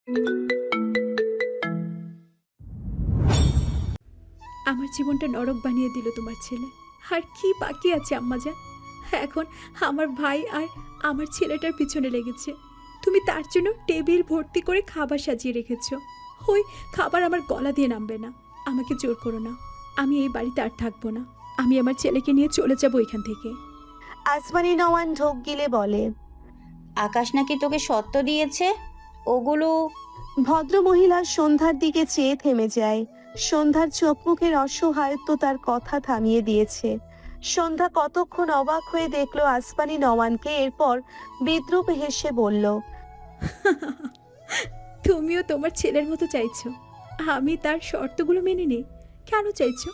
আমার জীবনটা নরক বানিয়ে দিল তোমার ছেলে। আর কি বাকি আছে আম্মাজান? এখন আমার ভাই আর আমার ছেলেটার পিছনে লেগেছে। তুমি তার জন্য টেবিল ভর্তি করে খাবার সাজিয়ে রেখেছো। ওই খাবার আমার গলা দিয়ে নামবে না। আমাকে জোর করো না। আমি এই বাড়িতে আর থাকবো না। আমি আমার ছেলেকে নিয়ে চলে যাবো এখান থেকে। আসমানি নওয়ান ঢোক গিলে বলে। আকাশ নাকি তোকে সত্য দিয়েছে? ওগুলো ভদ্রমহিলা সন্ধ্যার দিকে চেয়ে থেমে যায়। সন্ধ্যার চোখ মুখের অসহায়ত্ব তার কথা থামিয়ে দিয়েছে। সন্ধ্যা কতক্ষণ অবাক হয়ে দেখলো আসমানি নওয়ানকে, এরপর বিদ্রুপ হেসে বলল, তুমিও তোমার ছেলের মতো চাইছো আমি তার শর্তগুলো মেনে নিই? কেন চাইছো?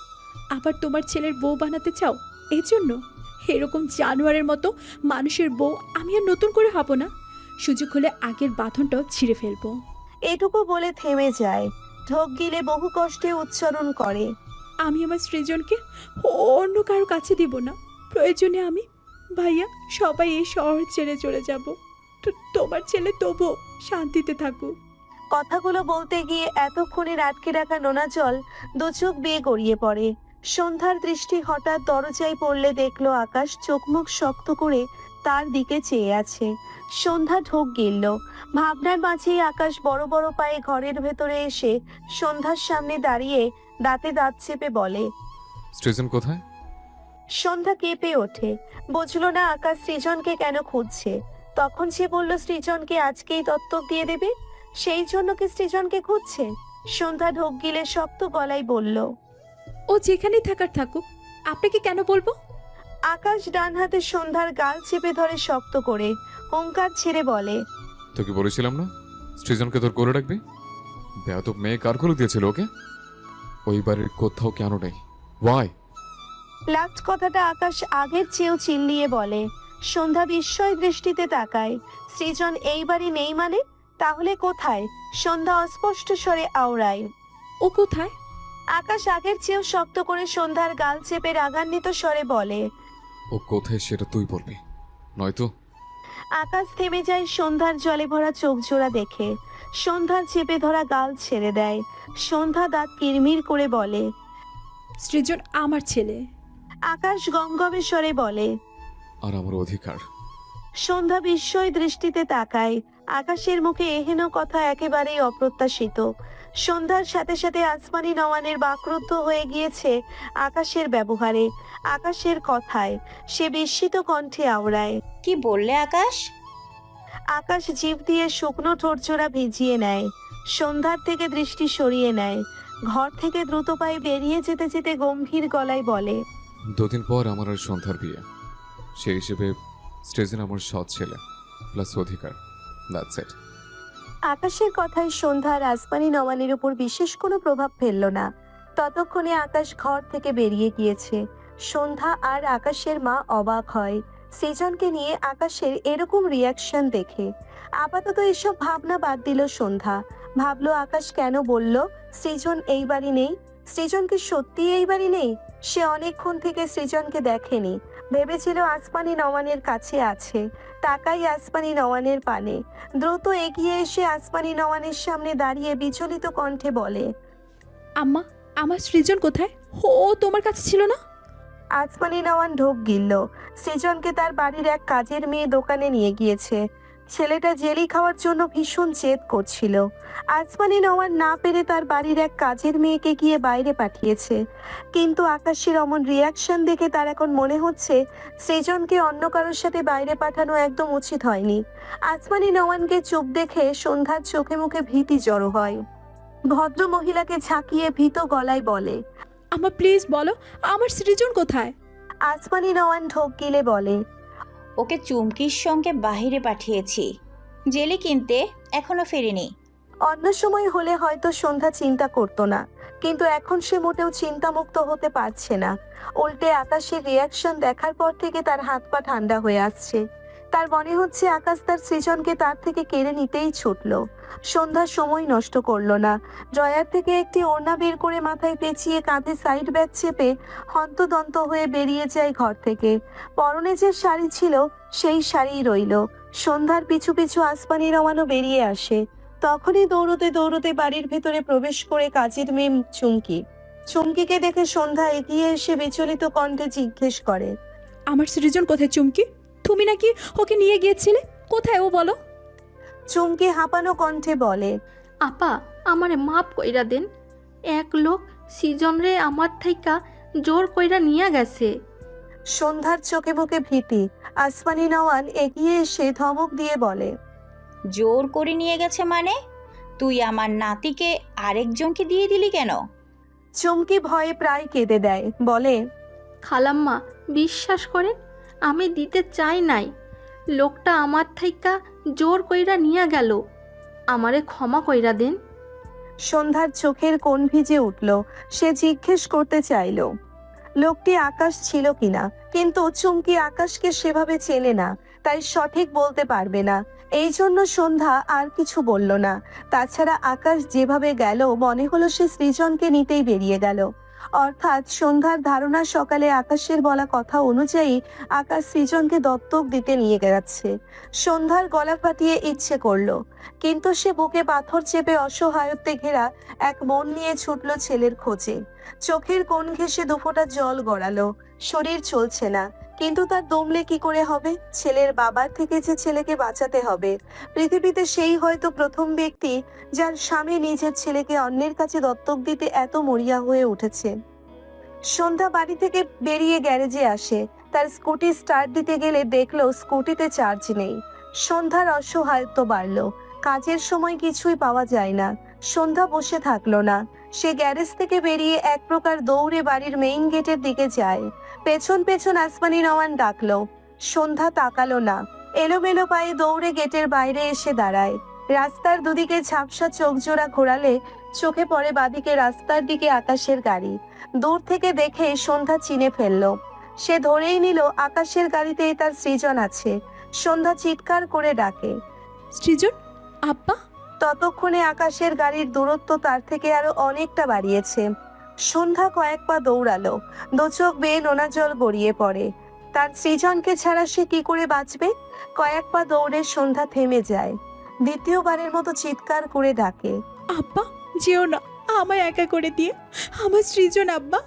আবার তোমার ছেলের বউ বানাতে চাও? এজন্য এরকম জানোয়ারের মতো মানুষের বউ আমি আর নতুন করে হব না। সুযোগ হলে আগের বাঁধনটাও ছিঁড়ে ফেলবো। এটুকু বলে থেমে যায়। ঢোক গিলে বহু কষ্টে উচ্চারণ করে, আমি আমার সৃজনকে অন্য কারো কাছে দিব না। প্রয়োজনে আমি, ভাইয়া, সবাই এই শহর ছেড়ে চলে যাব। তোমার ছেলে তবুও শান্তিতে থাকুক। কথাগুলো বলতে গিয়ে এতক্ষণে আটকে রাখা নোনা জল দু চোখ বেয়ে গড়িয়ে পড়ে। সন্ধ্যার দৃষ্টি হঠাৎ দরজায় পড়লে দেখলো আকাশ চোখ মুখ শক্ত করে তার দিকে চেয়ে আছে। সন্ধ্যা ঢোক গিলল। ভাবনার মাঝেই আকাশ বড় বড় পায়ে ঘরের ভেতরে এসে সন্ধ্যার সামনে দাঁড়িয়ে দাঁতে দাঁত চেপে বলে, স্টেশন কোথায়? সন্ধ্যা কেঁপে ওঠে। বুঝলো না আকাশ সৃজনকে কেন খুঁজছে। তখন সে বলল সৃজনকে আজকেই দত্তক দিয়ে দেবে, সেই জন্য কি সৃজনকে খুঁজছে? সন্ধ্যা ঢোক গিলে শক্ত গলায় বলল, ও যেখানেই থাকার থাকুক, আপনাকে কেন বলবো? আকাশ ডান হাতে সন্ধ্যার গাল চেপে ধরে শক্ত করে হুঙ্কার ছেড়ে বলে, তোকে বলেছিলাম না সৃজনকে তোর করে রাখবি? বেয়াদব মেয়ে কার করে দিয়েছিল ওকে? ওই বাড়ির কোথাও কেন নেই? ওয়াই? লাস্ট কথাটা আকাশ আগের চেয়েও চিল্লিয়ে বলে। সন্ধ্যা বিস্ময় দৃষ্টিতে তাকায়। সৃজন এই বাড়ি নেই মানে? তাহলে কোথায়? সন্ধ্যা অস্পষ্ট স্বরে আওড়ায়, ও কোথায়? আকাশ আগের চেয়েও শক্ত করে সন্ধ্যার গাল চেপে রাগান্বিত স্বরে বলে। ও কোথায় সেটা তুই বলবি, নয়তো। আকাশ থেমে যায় সন্ধ্যার জলে ভরা চোখ জোড়া দেখে। সন্ধ্যার চেপে ধরা গাল ছেড়ে দেয়। সন্ধ্যা দাঁত কিরমির করে বলে, সৃজন আমার ছেলে। আকাশ গমগমে স্বরে বলে। আর আমার অধিকার। সন্ধ্যা বিস্ময় দৃষ্টিতে তাকায়। আকাশের মুখে এহেন কথা একেবারেই অপ্রত্যাশিত। সন্ধ্যার সাথে সাথে আসমানি নওয়ানের বাকরুদ্ধ হয়ে গিয়েছে আকাশের ব্যবহারে, আকাশের কথায়। সে বিস্মিত কণ্ঠে আওড়ায়, কি বললে আকাশ? আকাশ জিভ দিয়ে শুকনো ঠোঁটজোড়া ভিজিয়ে নেয়। সন্ধ্যার থেকে দৃষ্টি সরিয়ে নেয়। ঘর থেকে দ্রুত পায়ে বেরিয়ে যেতে যেতে গম্ভীর গলায় বলে, দুদিন পর আমার আর সন্ধ্যার বিয়ে। সেই হিসেবে স্টেশন আমার সৎ ছেলে প্লাস অধিকার। That's it. আকাশের কথায় সন্ধ্যার আসমানি নওয়ানের উপর বিশেষ কোনো প্রভাব ফেলল না। ততক্ষণে আকাশ ঘর থেকে বেরিয়ে গিয়েছে। সন্ধ্যা আর আকাশের মা অবাক হয় সৃজনকে নিয়ে আকাশের এরকম রিয়াকশন দেখে। আপাতত এসব ভাবনা বাদ দিল সন্ধ্যা। ভাবলো আকাশ কেন বলল সৃজন এই বাড়ি নেই। সৃজন কি সত্যি এই বাড়ি নেই? সে অনেকক্ষণ থেকে সৃজনকে দেখেনি। ভেবেছিল আসমানি নওয়ানের কাছে আছে। তাকাই আসমানি নওয়ানের পানে। দ্রুত এগিয়ে এসে আসমানি নওয়ানের সামনে দাঁড়িয়ে বিচলিত কণ্ঠে বলে, আম্মা, আমার সৃজন কোথায়? ও তোমার কাছে ছিল না? আসমানি নওয়ান ঢোক গিলল। সৃজনকে তার বাড়ির এক কাজের মেয়ে দোকানে নিয়ে গিয়েছে। ছেলেটা জেলি খাওয়ার জন্য ভীষণ জেদ করছিল। আসমানি নওয়ান না পেরে তার বাড়ির এক কাজের মেয়েকে গিয়ে বাইরে পাঠিয়েছে। কিন্তু আকাশের অমন রিয়াকশন দেখে তার এখন মনে হচ্ছে সৃজনকে অন্য কারোর সাথে বাইরে পাঠানো একদম উচিত হয়নি। আসমানি নওয়ানকে চুপ দেখে সন্ধ্যার চোখে মুখে ভীতি জড়ো হয়। ভদ্র মহিলাকে ঝাঁকিয়ে ভীত গলায় বলে, আম্মা প্লিজ বলো, আমার সৃজন কোথায়? আসমানি নওয়ান ঢোক গিলে বলে, ওকে চুমকির সঙ্গে বাহিরে পাঠিয়েছি জেলি কিনতে, এখনো ফেরেনি। অন্য সময় হলে হয়তো সন্ধ্যা চিন্তা করতো না, কিন্তু এখন সে মোটেও চিন্তামুক্ত হতে পারছে না। উল্টে আকাশের রিয়াকশন দেখার পর থেকে তার হাত পা ঠান্ডা হয়ে আসছে। তার মনে হচ্ছে আকাশ তার সৃজনকে তার থেকে কেড়ে নিতেই ছুটলো। সন্ধ্যা সময় নষ্ট করলো না। ড্রয়ার থেকে একটি ওড়না বের করে মাথায় পেঁচিয়ে কাঁধে সাইড ব্যাগ চেপে হন্তদন্ত হয়ে বেরিয়ে যায় ঘর থেকে। পরনে যে শাড়ি ছিল সেই শাড়িই রইল। সন্ধ্যার পিছু পিছু আসমানি রওয়ানো বেরিয়ে আসে। তখনই দৌড়তে দৌড়তে বাড়ির ভেতরে প্রবেশ করে কাজের মেয়ে চুমকি। চুমকিকে দেখে সন্ধ্যা এগিয়ে এসে বিচলিত কণ্ঠে জিজ্ঞেস করে, আমার সৃজন কোথায় চুমকি? তুমি নাকি ওকে নিয়ে গিয়েছিলে, কোথায় ও বলো? চুমকি হাঁপানো কণ্ঠে বলে, আপা আমারে মাপ কইরা দেন, এক লোক সিজন রে আমার থাইকা জোর কইরা নিয়া গেছে। সন্ধ্যার চোখে মুখে ভীতি। আসমানি নওয়ান এগিয়ে এসে ধমক দিয়ে বলে, জোর করে নিয়ে গেছে মানে? তুই আমার নাতিকে আরেকজনকে দিয়ে দিলি কেন? চুমকি ভয়ে প্রায় কেঁদে দেয়, বলে, খালাম্মা বিশ্বাস করেন, আমি দিতে চাই নাই, লোকটা আমার থাইকা জোর কইরা নিয়া গেল, আমারে ক্ষমা কইরা দেন। সন্ধ্যার চোখের কোণ ভিজে উঠল। সে জিজ্ঞেস করতে চাইল লোকটি আকাশ ছিল কিনা, কিন্তু চুমকি আকাশকে সেভাবে চেনে না, তাই সঠিক বলতে পারবে না। এই জন্য সন্ধ্যা আর কিছু বলল না। তাছাড়া আকাশ যেভাবে গেল মনে হলো সে সৃজনকে নিতেই বেরিয়ে গেল। অর্থাৎ সন্ধ্যার ধারণা সকালে আকাশের বলা কথা অনুযায়ী আকাশ সৃজনকে দত্তক দিতে নিয়ে যাচ্ছে। সন্ধ্যার গলা ফাটিয়ে ইচ্ছে করলো, কিন্তু সে বুকে পাথর চেপে অসহায়ত্বে ঘেরা এক মন নিয়ে ছুটল ছেলের খোঁজে। চোখের কোণ ঘেঁষে দুফোঁটা জল গড়ালো। শরীর চলছে না, কিন্তু তার দমলে কি করে হবে? ছেলের বাবার থেকে যে ছেলেকে বাঁচাতে হবে। পৃথিবীতে সেই হয়তো প্রথম ব্যক্তি যার স্বামী নিজের ছেলেকে অন্যের কাছে দত্তক দিতে এত মরিয়া হয়ে উঠেছে। সন্ধ্যা বাড়ি থেকে বেরিয়ে গ্যারেজে আসে। তার স্কুটি স্টার্ট দিতে গেলে দেখলো স্কুটিতে চার্জ নেই। সন্ধ্যার অসহায়ত্ব বাড়ল। কাজের সময় কিছুই পাওয়া যায় না। সন্ধ্যা বসে থাকলো না। সে গ্যারেজ থেকে বেরিয়ে এক প্রকার দৌড়ে বাড়ির মেইন গেটের দিকে যায়। পেছন পেছন আসমানি নওয়ান ডাকলো। সন্ধ্যা তাকালো না। এলোমেলো পায়ে দৌড়ে গেটের বাইরে এসে দাঁড়ায়। রাস্তার দুদিকে ঝাপসা চোখ জোড়া ঘোরালে চোখে পড়ে বাদিকে রাস্তার দিকে আকাশের গাড়ি। দূর থেকে দেখে সন্ধ্যা চিনে ফেললো। সে ধরেই নিল আকাশের গাড়িতেই তার সৃজন আছে। সন্ধ্যা চিৎকার করে ডাকে, সৃজন, আব্বা। ততক্ষণে আকাশের গাড়ির দূরত্ব তার থেকে আরো অনেকটা বাড়িয়েছে। সন্ধ্যা কয়েক পা দৌড়ালো। দোচোখ বেয়ে নোনা জল গড়িয়ে পড়ে। তার সৃজনকে ছাড়া সে কি করে বাঁচবে? কয়েক পা দৌড়ে সন্ধ্যা থেমে যায়। দ্বিতীয়বারের মতো চিৎকার করে ডাকে, আব্বা, যেও না, আমায় একা করে দিয়ে, আমার সৃজন আব্বা।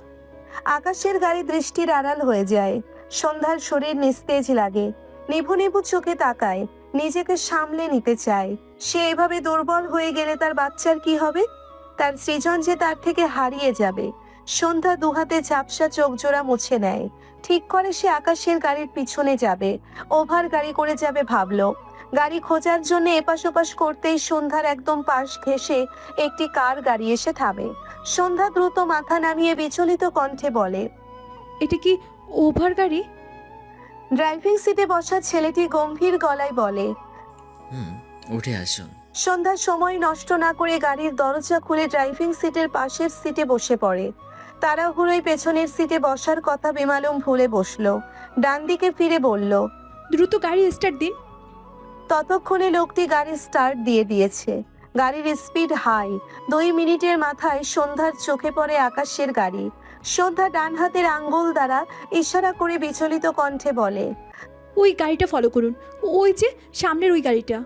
আকাশের গাড়ি দৃষ্টির আড়াল হয়ে যায়। সন্ধ্যার শরীর নিস্তেজ লাগে। নিভু নিভু চোখে তাকায়, নিজেকে সামলে নিতে চায়। সে এভাবে দুর্বল হয়ে গেলে তার বাচ্চার কি হবে? তার সৃজন যে তার থেকে হারিয়ে যাবে। সন্ধ্যা দুহাতে ঝাপসা চোখ জোড়া মুছে নেয়। ঠিক করে সে আকাশের গাড়ির পিছনে যাবে। ওভার গাড়ি করে যাবে ভাবলো। গাড়ি খোঁজার জন্য এপাশ ওপাশ করতেই সন্ধ্যার একদম পাশ ঘেঁষে একটি কার গাড়ি এসে থামে। সন্ধ্যা দ্রুত মাথা নামিয়ে বিচলিত কণ্ঠে বলে, এটা কি ওভার গাড়ি? ড্রাইভিং সিটে বসা ছেলেটি গম্ভীর গলায় বলে। উঠে আসুন। সন্ধ্যা সময় নষ্ট না করে গাড়ির দরজা খুলে ড্রাইভিং সিটের পাশের সিটে বসে পড়ে। তাড়াহুড়োয় পেছনের সিটে বসার কথা বেমালুম ভুলে বসলো। ডান দিকে ফিরে বলল, দ্রুত গাড়ি স্টার্ট দিন। ততক্ষণে লোকটি গাড়ি স্টার্ট দিয়ে দিয়েছে। গাড়ির স্পিড হাই। 2 মিনিটের মাথায় সন্ধ্যার চোখে পড়ে আকাশের গাড়ি। সন্ধ্যা ডান হাতের আঙ্গুল দ্বারা ইশারা করে বিচলিত কণ্ঠে বলে, ওই গাড়িটা ফলো করুন, ওই যে সামনের ওই গাড়িটা।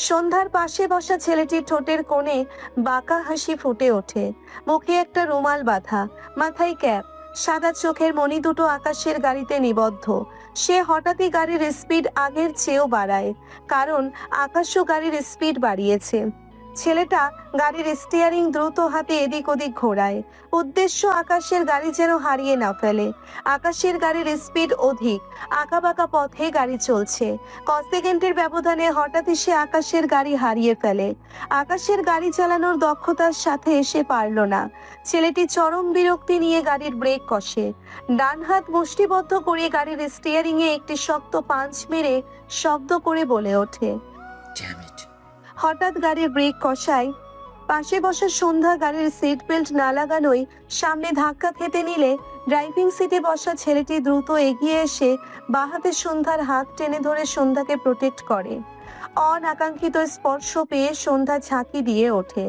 সন্ধ্যার পাশে বসা ছেলেটির ঠোঁটের কোণে বাঁকা হাসি ফুটে ওঠে। মুখে একটা রুমাল বাঁধা, মাথায় ক্যাপ। সাদা চোখের মণি দুটো আকাশের গাড়িতে নিবদ্ধ। সে হঠাৎই গাড়ির স্পিড আগের চেয়েও বাড়ায়, কারণ আকাশও গাড়ির স্পিড বাড়িয়েছে। ছেলেটা গাড়ির স্টিয়ারিং দ্রুত হাতে এদিক ওদিক ঘোরায়। উদ্দেশ্য আকাশের গাড়ি যেন হারিয়ে না ফেলে। আকাশের গাড়ির স্পিড অধিক। আঁকাবাঁকা পথে গাড়ি চলছে। কয়েক সেকেন্ডের ব্যবধানে হঠাৎই সে আকাশের গাড়ি হারিয়ে ফেলে। আকাশের গাড়ি চালানোর দক্ষতার সাথে সে পারল না। ছেলেটি চরম বিরক্তি নিয়ে গাড়ির ব্রেক কষে। ডান হাত মুষ্টিবদ্ধ করে গাড়ির স্টিয়ারিং এ একটি শক্ত পাঞ্চ মেরে শব্দ করে বলে ওঠে, ড্যাম ইট। হঠাৎ গাড়ির ব্রেক কষায়। পাশে বসা সন্ধ্যা গাড়ির সিট বেল্ট না লাগানোই সামনে ধাক্কা খেতে নিলে ড্রাইভিং সিটে বসা ছেলেটি দ্রুত এগিয়ে এসে বাঁ হাতে সন্ধ্যার হাত টেনে ধরে সন্ধ্যাকে প্রোটেক্ট করে। অনাকাঙ্ক্ষিত স্পর্শ পেয়ে সন্ধ্যা ঝাঁকি দিয়ে ওঠে।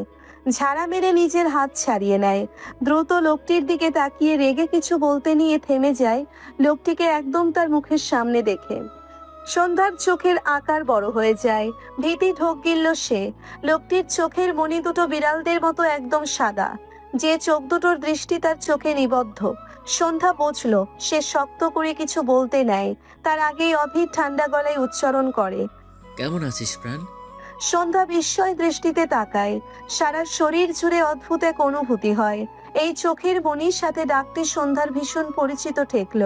ঝাড়া মেরে নিজের হাত ছাড়িয়ে নেয়। দ্রুত লোকটির দিকে তাকিয়ে রেগে কিছু বলতে নিয়ে থেমে যায়, লোকটিকে একদম তার মুখের সামনে দেখে। সন্ধ্যার চোখের আকার বড় হয়ে যায়। ভীতি ঢোক গিলল সে। লোকটির চোখের মণি দুটো বিড়ালদের মতো একদম সাদা। যে চোখ দুটোর দৃষ্টি তার চোখে নিবদ্ধ। সন্ধ্যা বুঝল সে শক্ত করে কিছু বলতে নেয়, তার আগেই অধীর ঠান্ডা গলায় উচ্চারণ করে। কেমন আছিস প্রাণ? সন্ধ্যা বিস্ময় দৃষ্টিতে তাকায়। সারা শরীর জুড়ে অদ্ভুত এক অনুভূতি হয়। এই চোখের মনির সাথে ডাকতে সন্ধ্যার ভীষণ পরিচিত ঠেকল।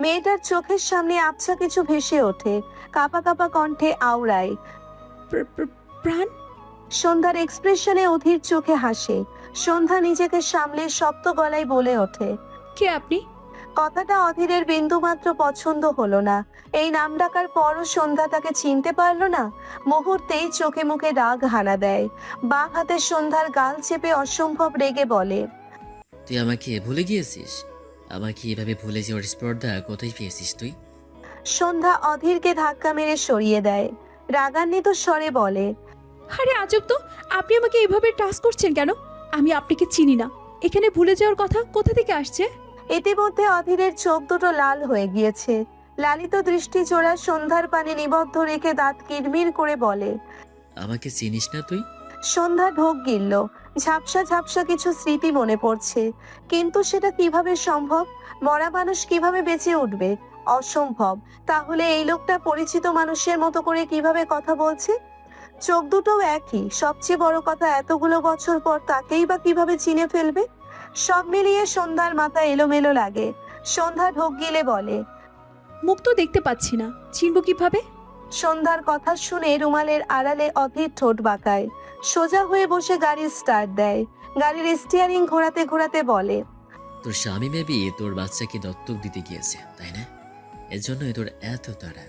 মেয়েটার চোখের সামনে আবছা কিছু ভেসে ওঠে, কাঁপা কাঁপা কণ্ঠে আওড়ায়। প্রাণ। সন্ধ্যার এক্সপ্রেশনে অধীর চোখে হাসে। সন্ধ্যা নিজেকে সামলে শক্ত গলায় বলে ওঠে, কে আপনি? কথাটা অধীরের বিন্দুমাত্র পছন্দ হলো না। এই নাম ডাকার পরও সন্ধ্যা তাকে চিনতে পারলো না। মুহূর্তেই চোখে মুখে রাগ হানা দেয়। বাঁ হাতে সন্ধ্যার গাল চেপে অসম্ভব রেগে বলে, তুই আমাকে ভুলে গিয়েছিস? আমাকে এভাবে ভুলে যাওয়ার স্পর্ধা কোথায় পেয়েছিস তুই? সন্ধ্যা অধীরকে ধাক্কা মেরে সরিয়ে দেয়। রাগান্বিত স্বরে বলে, আরে আজব তো, আপনি আমাকে এভাবে টাচ করছেন কেন? আমি আপনাকে চিনি না। এখানে ভুলে যাওয়ার কথা কোথা থেকে আসছে? ইতিমধ্যে অধীরের চোখ দুটো লাল হয়ে গিয়েছে। লালিত দৃষ্টি জোড়া সন্ধ্যার পানে নিবদ্ধ রেখে দাঁত কিরমির করে বলে, আমাকে চিনিস না তুই? সন্ধ্যা ঢোক গিলল। ঝাপসা ঝাপসা কিছু স্মৃতি মনে পড়ছে, কিন্তু সেটা কিভাবে সম্ভব? মরা মানুষ কিভাবে বেঁচে উঠবে? অসম্ভব। তাহলে এই লোকটা পরিচিত মানুষের মতো করে কিভাবে কথা বলছে? চোখ দুটোও একই। সবচেয়ে বড় কথা, এতগুলো বছর পর তাকেই বা কিভাবে চিনে ফেলবে? সব মিলিয়ে সন্ধ্যার মাথা এলোমেলো লাগে। সন্ধ্যা ঢোক গিলে বলে, মুখ তো দেখতে পাচ্ছি না, চিনব কিভাবে? সন্ধ্যার কথা শুনে রুমালের আড়ালে অধীর ঠোঁট বাঁকায়। সোজা হয়ে বসে গাড়ির স্টার্ট দেয়। গাড়ির স্টিয়ারিং ঘোরাতে ঘোরাতে বলে, তোর স্বামী মেবি তোর বাচ্চাকে দত্তক দিতে গিয়েছে, তাই না? এর জন্যই তোর এত তাড়া।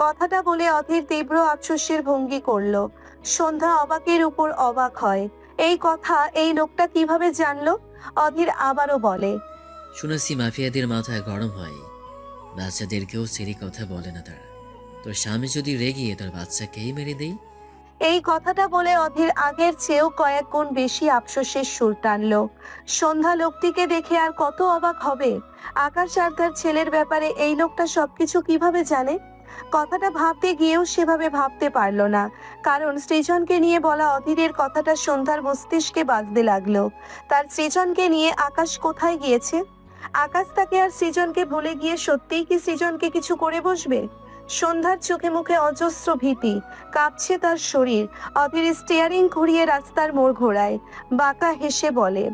কথাটা বলে অধীর তীব্র আফসোসের ভঙ্গি করল। সন্ধ্যা অবাকের উপর অবাক হয়। এই কথা এই লোকটা কিভাবে জানলো? অধীর আবারও বলে, শুনেছি মাফিয়াদের মাথা গরম হয়, বাচ্চাদেরকেও সেরি কথা বলে না তারা। তোর স্বামী যদি রেগে তোর বাচ্চাকেই মেরে দেই? এই কথাটা বলে অধীর আগের চেয়েও কয়েক গুণ বেশি আফসোসের সুর টানল। সন্ধ্যা লোকটিকে দেখে আর কত অবাক হবে। আকাশ আর তার ছেলের ব্যাপারে এই লোকটা সবকিছু কিভাবে জানে? কথাটা ভাবতে গিয়েও সেভাবে ভাবতে পারল না, কারণ সৃজনকে নিয়ে বলা অধীরের কথাটা সন্ধ্যার মস্তিষ্কে বাজতে লাগলো। তার সৃজনকে নিয়ে আকাশ কোথায় গিয়েছে? আকাশ তাকে আর সৃজনকে ভুলে গিয়ে সত্যিই কি সৃজনকে কিছু করে বসবে? সন্ধ্যার চোখে মুখে অজস্র ভীতি, কাঁপছে তার শরীর। অধীর স্টিয়ারিং ঘুরিয়ে রাস্তার মোড় ঘোরায়। বাঁকা হেসে বলে,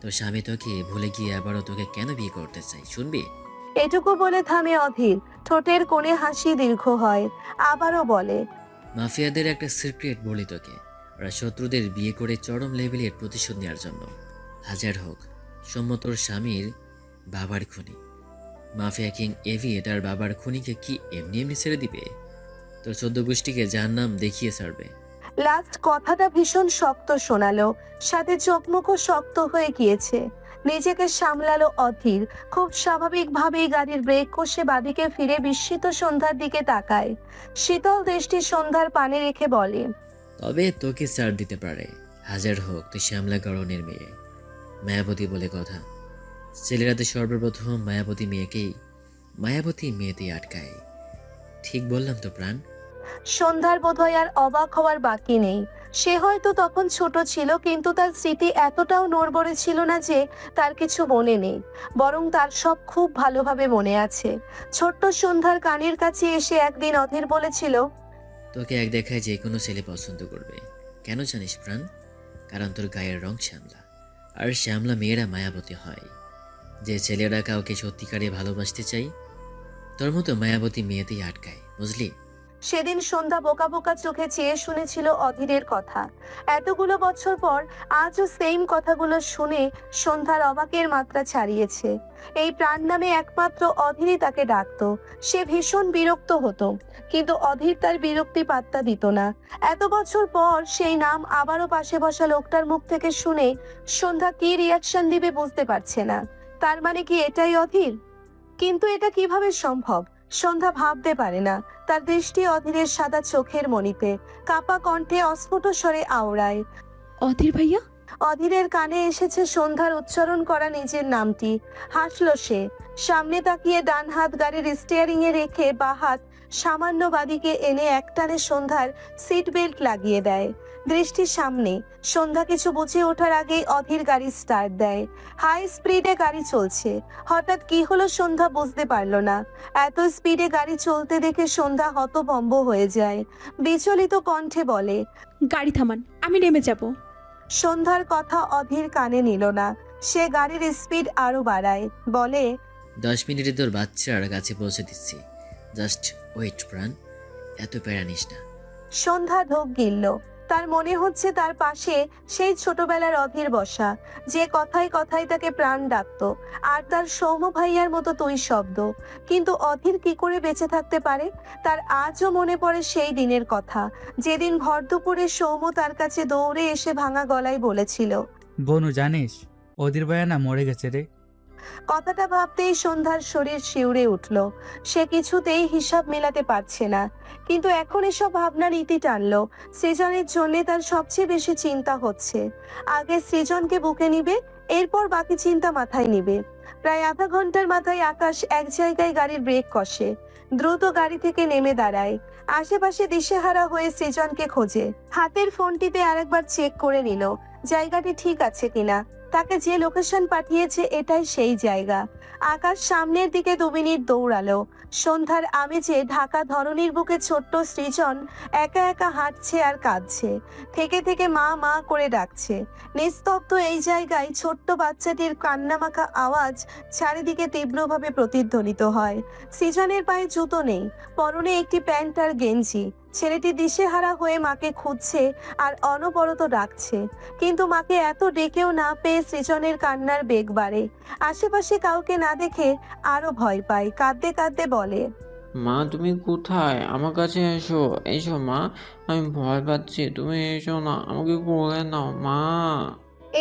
তোর স্বামী তোকে ভুলে গিয়ে আবারও তোকে কেন বিয়ে করতে চাই শুনবি? এটুকু বলে থামে অধীর। ঠোঁটের কোণে হাসি দীর্ঘ হয়। আবারও বলে, মাফিয়াদের একটা সিক্রেট বলি তোকে, ওরা শত্রুদের বিয়ে করে চরম লেভেলের প্রতিশোধ নেওয়ার জন্য। হাজার হোক সৌম্য তোর স্বামীর বাবার খুনি। মাফিয়া কিং এভি তার বাবার খুনিকে কি এমনি এমনি ছেড়ে দিবে? তোর 14 গোষ্ঠীকে যার নাম দেখিয়ে ছাড়বে। লাস্ট কথাটা ভীষণ শক্ত শোনালো, সাথে চোখ মুখও শক্ত হয়ে গিয়েছে। নিজেকে সামলালো অধীর। খুব স্বাভাবিকভাবেই গাড়ির ব্রেক কষে বাদিকে ফিরে বিস্মিত সন্ধ্যার দিকে তাকায়। শীতল দৃষ্টি সন্ধ্যার পানে রেখে বলে, তবে তোকে ছাড় দিতে পারে। হাজার হোক তুই শ্যামলা গরনের মেয়ে, মায়াবতী বলে কথা। ছেলেরা তো সর্বপ্রথম মায়াবতী মেয়েতেই আটকায়। ঠিক বললাম তো প্রাণ? সন্ধ্যার বোধহয় আর অবাক হওয়ার বাকি নেই। সে হয়তো তখন ছোট ছিল, কিন্তু তার স্মৃতি এতটাও নড়বড়ে ছিল না যে তার কিছু মনে নেই, বরং তার সব খুব ভালোভাবে মনে আছে। ছোট্ট সন্ধ্যার কানের কাছে এসে একদিন অধীর বলেছিল, তোকে এক দেখায় যে কোনো ছেলে পছন্দ করবে। কেন জানিস প্রাণ? কারণ তোর গায়ের রং শ্যামলা, আর শ্যামলা মেয়েরা মায়াবতী হয়। যে ছেলেরা কাউকে সত্যিকারে ভালোবাসতে চাই, তোর মতো মায়াবতী মেয়েতেই আটকায়, বুঝলি? সেদিন সন্ধ্যা বোকা বোকা চোখে চেয়ে শুনেছিল অধীরের কথা। এতগুলো বছর পর আজও সেম কথাগুলো শুনে সন্ধ্যার অবাকের মাত্রা ছাড়িয়েছে। এই প্রাণ নামে একমাত্র অধীরই তাকে ডাকতো। সে ভীষণ বিরক্ত হতো, কিন্তু অধীর তার বিরক্তি পাত্তা দিত না। এত বছর পর সেই নাম আবারও পাশে বসা লোকটার মুখ থেকে শুনে সন্ধ্যা কি রিয়াকশন দিবে বুঝতে পারছে না। তার মানে কি এটাই অধীর? কিন্তু এটা কিভাবে সম্ভব? সন্ধ্যা ভাবতে পারে না। তার দৃষ্টি অধীরের সাদা চোখের মণিতে। কাপা কণ্ঠে অস্ফুট স্বরে আওড়ায়, অধীর ভাইয়া। অধীরের কানে এসেছে সন্ধ্যার উচ্চারণ করা নিজের নামটি। হাসলো সে। সামনে তাকিয়ে ডান হাত গাড়ির স্টিয়ারিং এ রেখে বাঁ হাত সামান্য বাদিকে এনে একটানে সন্ধ্যার সিট বেল্ট লাগিয়ে দেয়। দৃষ্টির সামনে সন্ধ্যা কিছু বুঝে ওঠার আগেই অধীর গাড়ি স্টার্ট দেয়। হাই স্পিডে গাড়ি চলছে। হঠাৎ কি হলো সন্ধ্যা বুঝতে পারলো না। এত স্পিডে গাড়ি চলতে দেখে সন্ধ্যা হতভম্ব হয়ে যায়। বিচলিত কণ্ঠে বলে, গাড়ি থামান, আমি নেমে যাব। সন্ধ্যার কথা অধীর কানে নিল না। সে গাড়ির স্পিড আরো বাড়ায়, বলে, 10 মিনিটে তোর বাচ্চার কাছে পৌঁছে দিচ্ছি, জাস্ট ওয়েট প্রাণ, এত প্যারা নিস না। সন্ধ্যা ঢোক গিলল। তার মনে হচ্ছে তার পাশে সেই ছোটবেলার অধীর বসা, যে কথায় কথায় তাকে প্রাণ ডাকতো, আর তার সৌম্য ভাইয়ার মতো তুই শব্দ। কিন্তু অধীর কি করে বেঁচে থাকতে পারে? তার আজও মনে পড়ে সেই দিনের কথা, যেদিন ভর দুপুরে সৌম্য তার কাছে দৌড়ে এসে ভাঙা গলায় বলেছিল, বনু জানিস অধীর ভাইয়া না মরে গেছে রে। কথাটা ভাবতেই সন্ধ্যার শরীর শিউরে উঠল। সে কিছুতেই হিসাব মেলাতে পারছে না। কিন্তু এখন এসব ভাবনার ইতি টানলো। সৃজনের জন্য তার সবচেয়ে বেশি চিন্তা হচ্ছে। আগে সৃজনকে বুকে নিবে, এরপর বাকি চিন্তা মাথায় নিবে। প্রায় আধা ঘন্টার মাথায় আকাশ এক জায়গায় গাড়ির ব্রেক কষে। দ্রুত গাড়ি থেকে নেমে দাঁড়ায়। আশেপাশে দিশেহারা হয়ে সৃজনকে খোঁজে। হাতের ফোনটিতে আরেকবার চেক করে নিল জায়গাটি ঠিক আছে কিনা। তাকে যে লোকেশন পাঠিয়েছে এটাই সেই জায়গা। আকাশ সামনের দিকে 2 মিনিট দৌড়ালো। সন্ধ্যার আমেজে ঢাকা ধরনীর বুকে ছোট্ট সৃজন একা একা হাঁটছে আর কাঁদছে। থেকে থেকে মা মা করে ডাকছে। নিস্তব্ধ এই জায়গায় ছোট্ট বাচ্চাটির কান্নামাখা আওয়াজ চারিদিকে তীব্রভাবে প্রতিধ্বনিত হয়। সৃজনের পায়ে জুতো নেই, পরনে একটি প্যান্ট আর গেঞ্জি। ছেলেটি দিশেহারা হয়ে মাকে খুঁজছে আর অনবরত ডাকছে। কিন্তু মাকে এত ডেকেও না পেয়ে সৃজনের কান্নার বেগ বাড়ে। আশেপাশে কাউকে না দেখে আরো ভয় পায়। কাঁদতে কাঁদতে বলে, মা তুমি কোথায়? আমার কাছে এসো, এসো মা, আমি ভয় পাচ্ছি, তুমি এসো না, আমাকে কোলে নাও মা।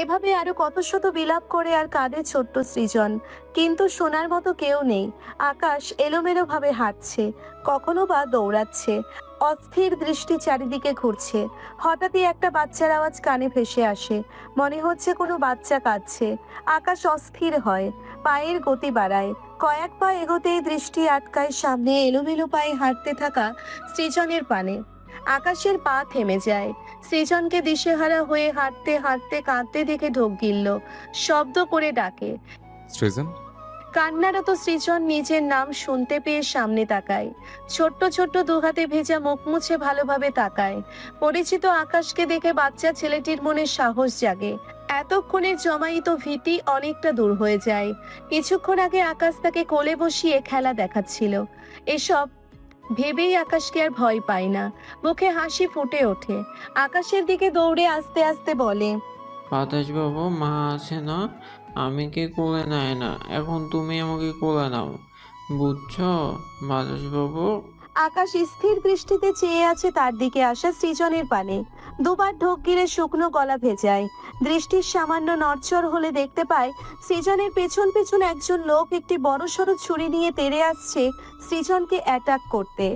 এভাবে আরো কত শত বিলাপ করে আর কাঁদে ছোট্ট সৃজন। কিন্তু শোনার মতো কেউ নেই। আকাশ এলোমেলো ভাবে হাঁটছে, কখনো বা দৌড়াচ্ছে। অস্থির দৃষ্টি চারিদিকে ঘুরছে। হঠাৎই একটা বাচ্চার আওয়াজ কানে ভেসে আসে। মনে হচ্ছে কোনো বাচ্চা কাঁদছে। আকাশ অস্থির হয়, পায়ের গতি বাড়ায়। কয়েক পা এগোতেই দৃষ্টি আটকায় সামনে এলোমেলো পায়ে হাঁটতে থাকা সৃজনের পানে। আকাশের পা থেমে যায়। সৃজনকে দিশেহারা হয়ে হাঁটতে হাঁটতে কাঁদতে দেখে ঢোক গিলল। শব্দ করে ডাকে। সৃজন, কান্নারত সৃজন নিজের নাম শুনতে পেয়ে সামনে তাকায়। ছোট্ট ছোট্ট দুহাতে ভেজা মুখ মুছে ভালোভাবে তাকায়। পরিচিত আকাশকে দেখে বাচ্চা ছেলেটির মনে সাহস জাগে। এতক্ষণের জমায়িত ভীতি অনেকটা দূর হয়ে যায়। কিছুক্ষণ আগে আকাশ তাকে কোলে বসিয়ে খেলা দেখাচ্ছিল। এসব ভেবেই আকাশকে আর ভয় পায় না। মুখে হাসি ফুটে ওঠে। আকাশের দিকে দৌড়ে আস্তে আস্তে বলে, বাতাস বাবু, মা আছে না? আমি কি কোলে নেয় না, এখন তুমি আমাকে কোলে নাও, বুঝছো বাতাস বাবু? আকাশ স্থির দৃষ্টিতে চেয়ে আছে তার দিকে আসা সৃজনের পানে। দুবার ঢোক গিলে শুকনো গলা ভেজায়। দৃষ্টির সামান্য নড়চড় হলে দেখতে পায় সৃজনের পেছন পেছন একজন লোক একটি বড়সড় ছুরি নিয়ে তেড়ে আসছে সৃজনকে অ্যাটাক করতে।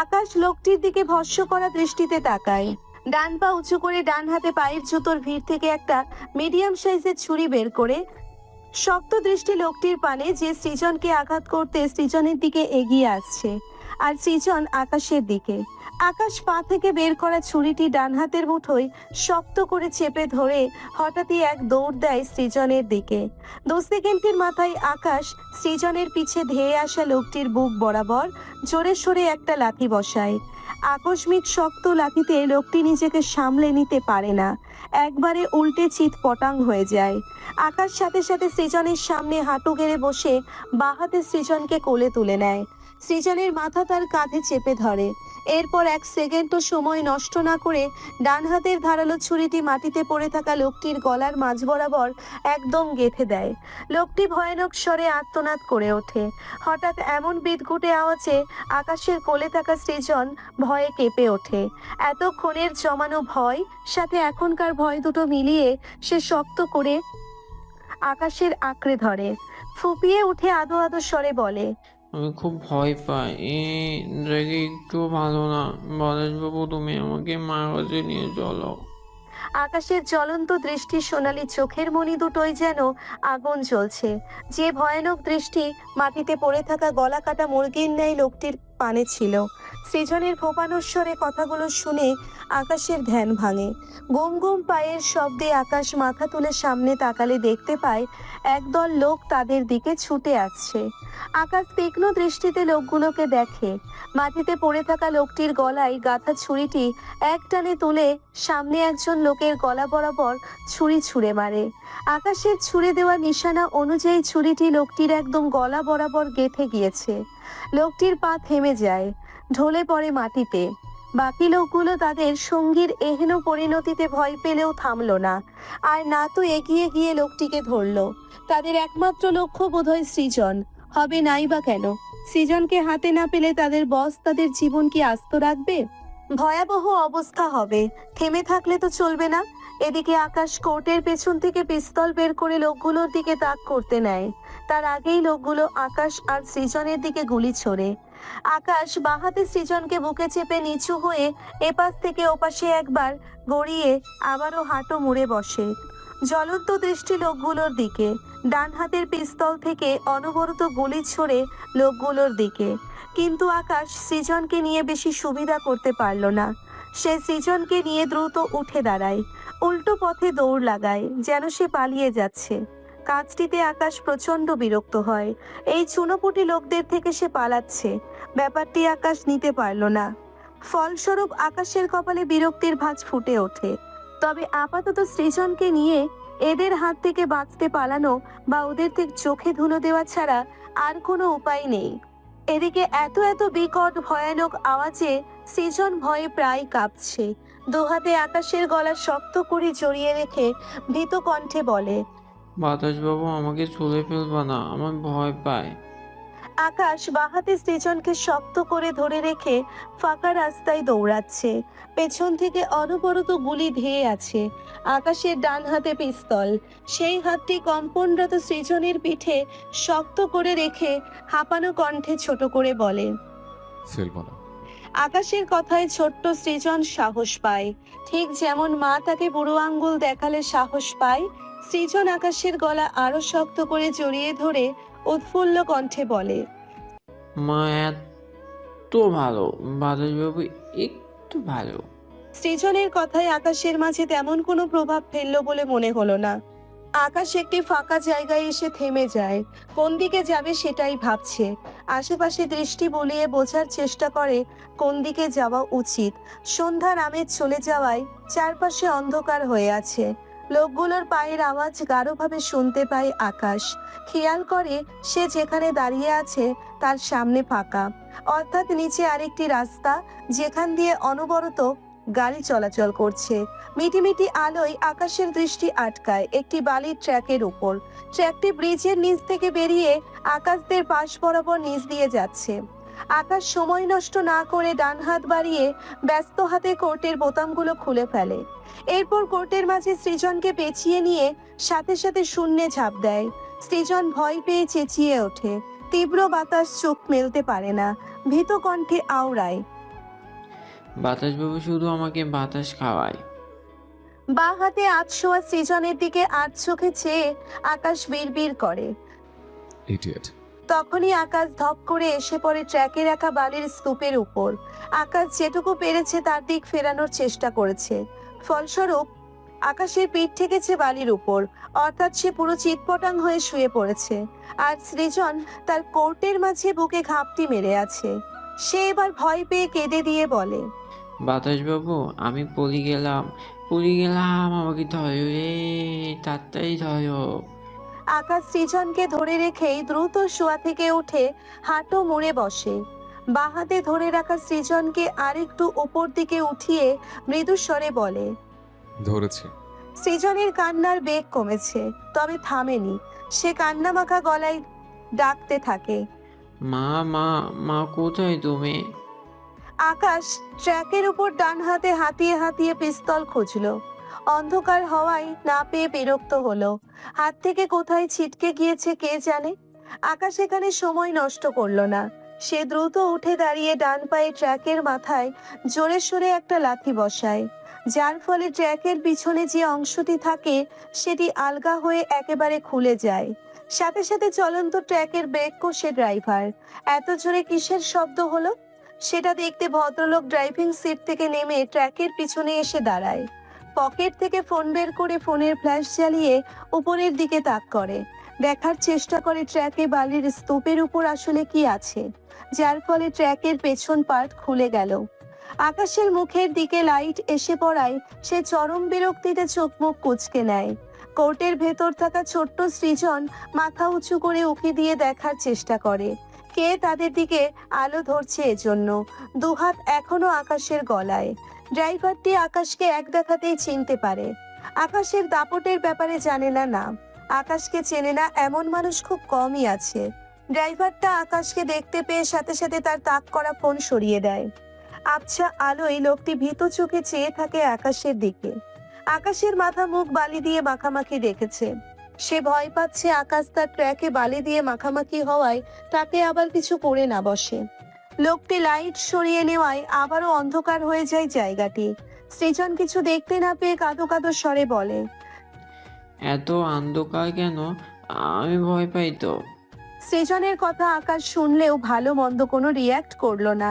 আকাশ লোকটির দিকে ভস্ম করা দৃষ্টিতে তাকায়। ডান পা উঁচু করে ডান হাতে পায়ের জুতোর ভিড় থেকে একটা মিডিয়াম সাইজের ছুরি বের করে শক্ত দৃষ্টি লোকটির পানে, যে সৃজনকে আঘাত করতে সৃজনের দিকে এগিয়ে আসছে। আর সৃজন আকাশের দিকে। আকাশ পা থেকে বের করা ছুরিটি ডান হাতের মুঠোয় শক্ত করে চেপে ধরে হঠাৎই এক দৌড় দেয় সৃজনের দিকে। 2 সেকেন্ডের মাথায় আকাশ সৃজনের পিছে ধেয়ে আসা লোকটির বুক বরাবর জোরে সোরে একটা লাথি বসায়। আকস্মিক শক্ত লাথিতে লোকটি নিজেকে সামলে নিতে পারে না, একবারে উল্টে চিৎ পটাং হয়ে যায়। আকাশ সাথে সাথে সৃজনের সামনে হাঁটু গেড়ে বসে বাঁ হাতে সৃজনকে কোলে তুলে নেয়। সৃজনের মাথা তার কাঁধে চেপে ধরে। এরপর 1 সেকেন্ডও সময় নষ্ট না করে ডান হাতের ধারালো ছুরিটি মাটিতে পড়ে থাকা লোকটির গলার মাঝ বরাবর একদম গেঁথে দেয়। লোকটি ভয়ানক স্বরে আর্তনাদ করে ওঠে। হঠাৎ এমন বিদঘুটে আওয়াজে আকাশের কোলে থাকা সৃজন ভয়ে কেঁপে ওঠে। এতক্ষণের জমানো ভয় সাথে এখনকার ভয় দুটো মিলিয়ে সে শক্ত করে আকাশের আঁকড়ে ধরে। ফুপিয়ে উঠে আদো আদো স্বরে বলে, আমি খুব ভয় পাই, এই জায়গায় একটু ভালো না, বাতাস বাবু তুমি আমাকে মার কাছে নিয়ে চলো। আকাশের জ্বলন্ত দৃষ্টি সোনালী চোখের মণি দুটোই যেন আগুন জ্বলছে। যে ভয়ানক দৃষ্টি মাটিতে পড়ে থাকা গলা কাটা মুরগির ন্যায় লোকটির পানে ছিল। সৃজনের ফোপানোস্বরে কথাগুলো শুনে আকাশের ধ্যান ভাঙে। গুম গুম পায়ের শব্দে আকাশ মাথা তুলে সামনে তাকালে দেখতে পায় একদল লোক তাদের দিকে ছুটে আসছে। আকাশ তীক্ষ্ণ দৃষ্টিতে লোকগুলোকে দেখে। মাটিতে পড়ে থাকা লোকটির গলায় গাঁথা ছুরিটি এক টানে তুলে সামনে একজন লোকের গলা বরাবর ছুরি ছুঁড়ে মারে। আকাশের ছুঁড়ে দেওয়া নিশানা অনুযায়ী ছুরিটি লোকটির একদম গলা বরাবর গেঁথে গিয়েছে। লোকটির পা থেমে যায়, ঢলে পড়ে মাটিতে। বাকি লোকগুলো তাদের সঙ্গীর এহেন পরিণতিতে ভয় পেলেও থামলো না, আর না তো এগিয়ে গিয়ে লোকটিকে ধরলো। তাদের একমাত্র লক্ষ্য বোধহয় সৃজন হবে, নাই বা কেন। সৃজনকে হাতে না পেলে তাদের বস তাদের জীবন কি আস্ত রাখবে? ভয়াবহ অবস্থা হবে, থেমে থাকলে তো চলবে না। এদিকে আকাশ কোর্টের পেছন থেকে পিস্তল বের করে লোকগুলোর দিকে তাক করতে নেয়। তার আগেই লোকগুলো আকাশ আর সৃজনের দিকে গুলি ছোড়ে। আকাশ বাহাতে সৃজনকে বুকে চেপে নিচু হয়ে এপাশ থেকে ওপাশে একবার গড়িয়ে আবারও হাঁটু মুড়ে বসে, জ্বলন্ত দৃষ্টি লোকগুলোর দিকে। ডান হাতের পিস্তল থেকে অনবরত গুলি ছোড়ে লোকগুলোর দিকে, কিন্তু আকাশ সৃজনকে নিয়ে বেশি সুবিধা করতে পারল না। সে সৃজনকে নিয়ে দ্রুত উঠে দাঁড়ায়, উল্টো পথে দৌড় লাগায়, যেন সে পালিয়ে যাচ্ছে। কাজটিতে আকাশ প্রচণ্ড বিরক্ত হয়। এই চুনোপুটি লোকদের থেকে সে পালাচ্ছে, ব্যাপারটি আকাশ নিতে পারল না। ফলস্বরূপ আকাশের কপালে বিরক্তির ভাঁজ ফুটে ওঠে। তবে আপাতত সৃজনকে নিয়ে এদের হাত থেকে বাঁচতে পালানো বা ওদের থেকে চোখে ধুলো দেওয়া ছাড়া আর কোনো উপায় নেই। এদিকে এত এত বিকট ভয়ানক আওয়াজে সৃজন ভয়ে প্রায় কাঁপছে। দুহাতে আকাশের গলা শক্ত করে জড়িয়ে রেখে ভীত কণ্ঠে বলে, বাতাসবাবু, আমাকে ছুঁড়ে ফেলবা না, আমার ভয় পায়। আকাশ বাহাতে সৃজনকে শক্ত করে ধরে রেখে ফাঁকা রাস্তায় দৌড়াচ্ছে। পেছন থেকে অনবরত গুলি ধেয়ে আছে। আকাশের ডান হাতে পিস্তল, সেই হাতটি কম্পনরত সৃজনের পিঠে শক্ত করে রেখে হাঁপানো কণ্ঠে ছোট করে বলে, ফেলবো না। আকাশের কথায় ছোট্ট সৃজন সাহস পায়। ঠিক যেমন মা তাকে বুড়ো আঙ্গুল দেখালে সাহস পায়, সৃজন আকাশের গলা আরো শক্ত করে জড়িয়ে ধরে উৎফুল্ল কণ্ঠে বলে, মা এত ভালো, বাতাসবাবু একটু ভালো। সৃজনের কথায় আকাশের মাঝে তেমন কোনো প্রভাব ফেললো বলে মনে হলো না। আকাশ একটি ফাঁকা জায়গায় এসে থেমে যায়, কোন দিকে যাবে সেটাই ভাবছে। আশেপাশে দৃষ্টি বুলিয়ে বোঝার চেষ্টা করে কোন দিকে যাওয়া উচিত। সন্ধ্যার আমেজ চলে যাওয়ায় চারপাশে অন্ধকার হয়ে আছে। লোকগুলোর পায়ের আওয়াজ গাঢ়ভাবে শুনতে পায় আকাশ। খেয়াল করে সে যেখানে দাঁড়িয়ে আছে তার সামনে ফাঁকা, অর্থাৎ নিচে আরেকটি রাস্তা, যেখান দিয়ে অনবরত গাড়ি চলাচল করছে। মিটিমিটি আলোয় আকাশের দৃষ্টি আটকায় একটি বালির ট্র্যাকের উপর। ট্র্যাকটি ব্রিজের নিচ থেকে বেরিয়ে আকাশদের পাশ বরাবর নিচ দিয়ে যাচ্ছে। আকাশ সময় নষ্ট না করে ডান হাত বাড়িয়ে ব্যস্ত হাতে কোর্টের বোতামগুলো খুলে ফেলে। এরপর কোর্টের মাঝে সৃজনকে পেঁচিয়ে নিয়ে সাথে সাথে শূন্যে ঝাঁপ দেয়। সৃজন ভয় পেয়ে চেঁচিয়ে ওঠে। তীব্র বাতাস চোখ মেলতে পারে না, ভীত কণ্ঠে আওড়ায়, বাতাসবাবু শুধু আমাকে বাতাস খাওয়ায়। বাঁ হাতে আধশোয়া সৃজনের দিকে আধ চোখে চেয়ে আকাশ বিড়বিড় করে। ইডিয়েট। তখনই আকাশ ধপ করে এসে পড়ে ট্র্যাকে রাখা বালির স্তূপের উপর। আকাশ যেটুকু পেরেছে তার দিক ফেরানোর চেষ্টা করেছে। ফলস্বরূপ আকাশের পিঠ ঠেকেছে বালির উপর, অর্থাৎ সে পুরো চিৎপটাং হয়ে শুয়ে পড়েছে। আর সৃজন তার কোর্টের মাঝে বুকে ঘাপটি মেরে আছে। সে এবার ভয় পেয়ে কেঁদে দিয়ে বলে, বাতাসবাবু, আমি পড়ে গেলাম, আমাকে ধরো রে, তাড়াতাড়ি ধরো। আকাশ সৃজনকে ধরে রেখেই দ্রুত শোয়া থেকে উঠে হাঁটু মুড়ে বসে। বাঁ হাতে ধরে রাখা সৃজনকে আরেকটু উপর দিকে উঠিয়ে মৃদু স্বরে বলে, ধরেছি। সৃজনের কান্নার বেগ কমেছে, তবে থামেনি। সে কান্না মাখা গলায় ডাকতে থাকে, মা মা মা, কোথায় তুমি? আকাশ ট্র্যাকের উপর ডান হাতে হাতিয়ে হাতিয়ে পিস্তল খুঁজলো। অন্ধকার হওয়ায় না পেয়ে বিরক্ত হলো। হাত থেকে কোথায় ছিটকে গিয়েছে কে জানে। আকাশ এখানে সময় নষ্ট করলো না। সে দ্রুত উঠে দাঁড়িয়ে ডান পায়ে ট্র্যাকের মাথায় জোরে সোরে একটা লাথি বসায়, যার ফলে ট্র্যাকের পিছনে যে অংশটি থাকে সেটি আলগা হয়ে একেবারে খুলে যায়। সাথে সাথে চলন্ত ট্র্যাকের ব্রেক কষে ড্রাইভার। এত জোরে কিসের শব্দ হলো? সেটা দেখতে ভদ্রলোক ড্রাইভিং সিট থেকে নেমে ট্র্যাকের পিছনে এসে দাঁড়ায়। পকেট থেকে ফোন বের করে ফোনের ফ্ল্যাশ জ্বালিয়ে উপরের দিকে তাক করে, দেখার চেষ্টা করে ট্র্যাকে বালির স্তূপের উপর আসলে কি আছে, যার ফলে ট্র্যাকের পেছন পার্ট খুলে গেল। আকাশের মুখের দিকে লাইট এসে পড়ায় সে চরম বিরক্তিতে চোখ মুখ কুঁচকে নেয়। কোর্টের ভেতর থাকা ছোট্ট সৃজন মাথা উঁচু করে উঁকি দিয়ে দেখার চেষ্টা করে কে তাদের দিকে আলো ধরছে। এজন্য দুহাত এখনো আকাশের গলায়। ড্রাইভারটি আকাশকে এক দেখাতেই চিনতে পারে। আকাশের দাপটের ব্যাপারে জানে না নাম, আকাশকে চেনে না এমন মানুষ খুব কমই আছে। ড্রাইভারটা আকাশকে দেখতে পেয়ে সাথে সাথে তার তাক করা ফোন সরিয়ে দেয়। আবছা আলোয় লোকটি ভীত চোখে চেয়ে থাকে আকাশের দিকে। আকাশের মাথা মুখ বালি দিয়ে মাখামাখি দেখেছে। সে ভয় পাচ্ছে আকাশ তার ট্র্যাকে বালি দিয়ে মাখামাখি হওয়ায় তাকে আবার কিছু করে না বসে। লোকটি লাইট সরিয়ে নেওয়ায় আবারও অন্ধকার হয়ে যায় জায়গাটি। সৃজন কিছু দেখতে না পেয়ে কাঁদো কাঁদো স্বরে বলে, এত অন্ধকার কেন? আমি ভয় পাই তো। সৃজনের কথা আকাশ শুনলেও ভালো মন্দ কোনো রিয়্যাক্ট করলো না।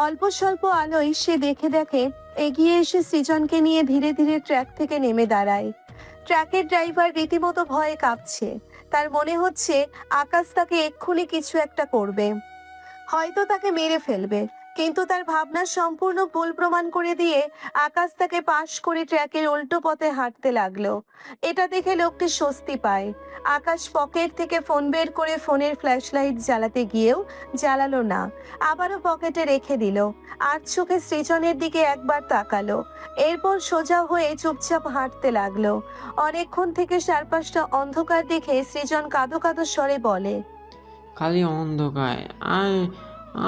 অল্প স্বল্প আলোয় সে দেখে এগিয়ে এসে সৃজনকে নিয়ে ধীরে ধীরে ট্র্যাক থেকে নেমে দাঁড়ায়। ট্র্যাকের ড্রাইভার রীতিমতো ভয়ে কাঁপছে। তার মনে হচ্ছে আকাশ তাকে এক্ষুনি কিছু একটা করবে, হয়তো তাকে মেরে ফেলবে। কিন্তু তার ভাবনা সম্পূর্ণ ভুল প্রমাণ করে দিয়ে আকাশ তাকে পাশ করে ট্র্যাকের উল্টো পথে হাঁটতে লাগলো। এটা দেখে লোকটি স্বস্তি পায়। আকাশ পকেট থেকে ফোন বের করে ফোনের ফ্ল্যাশ লাইট জ্বালাতে গিয়েও জ্বালালো না, আবারও পকেটে রেখে দিল। আর চোখে সৃজনের দিকে একবার তাকালো, এরপর সোজা হয়ে চুপচাপ হাঁটতে লাগলো। অনেকক্ষণ থেকে চারপাশটা অন্ধকার দেখে সৃজন কাঁদো কাঁদো স্বরে বলে, খালি অন্ধকার, আর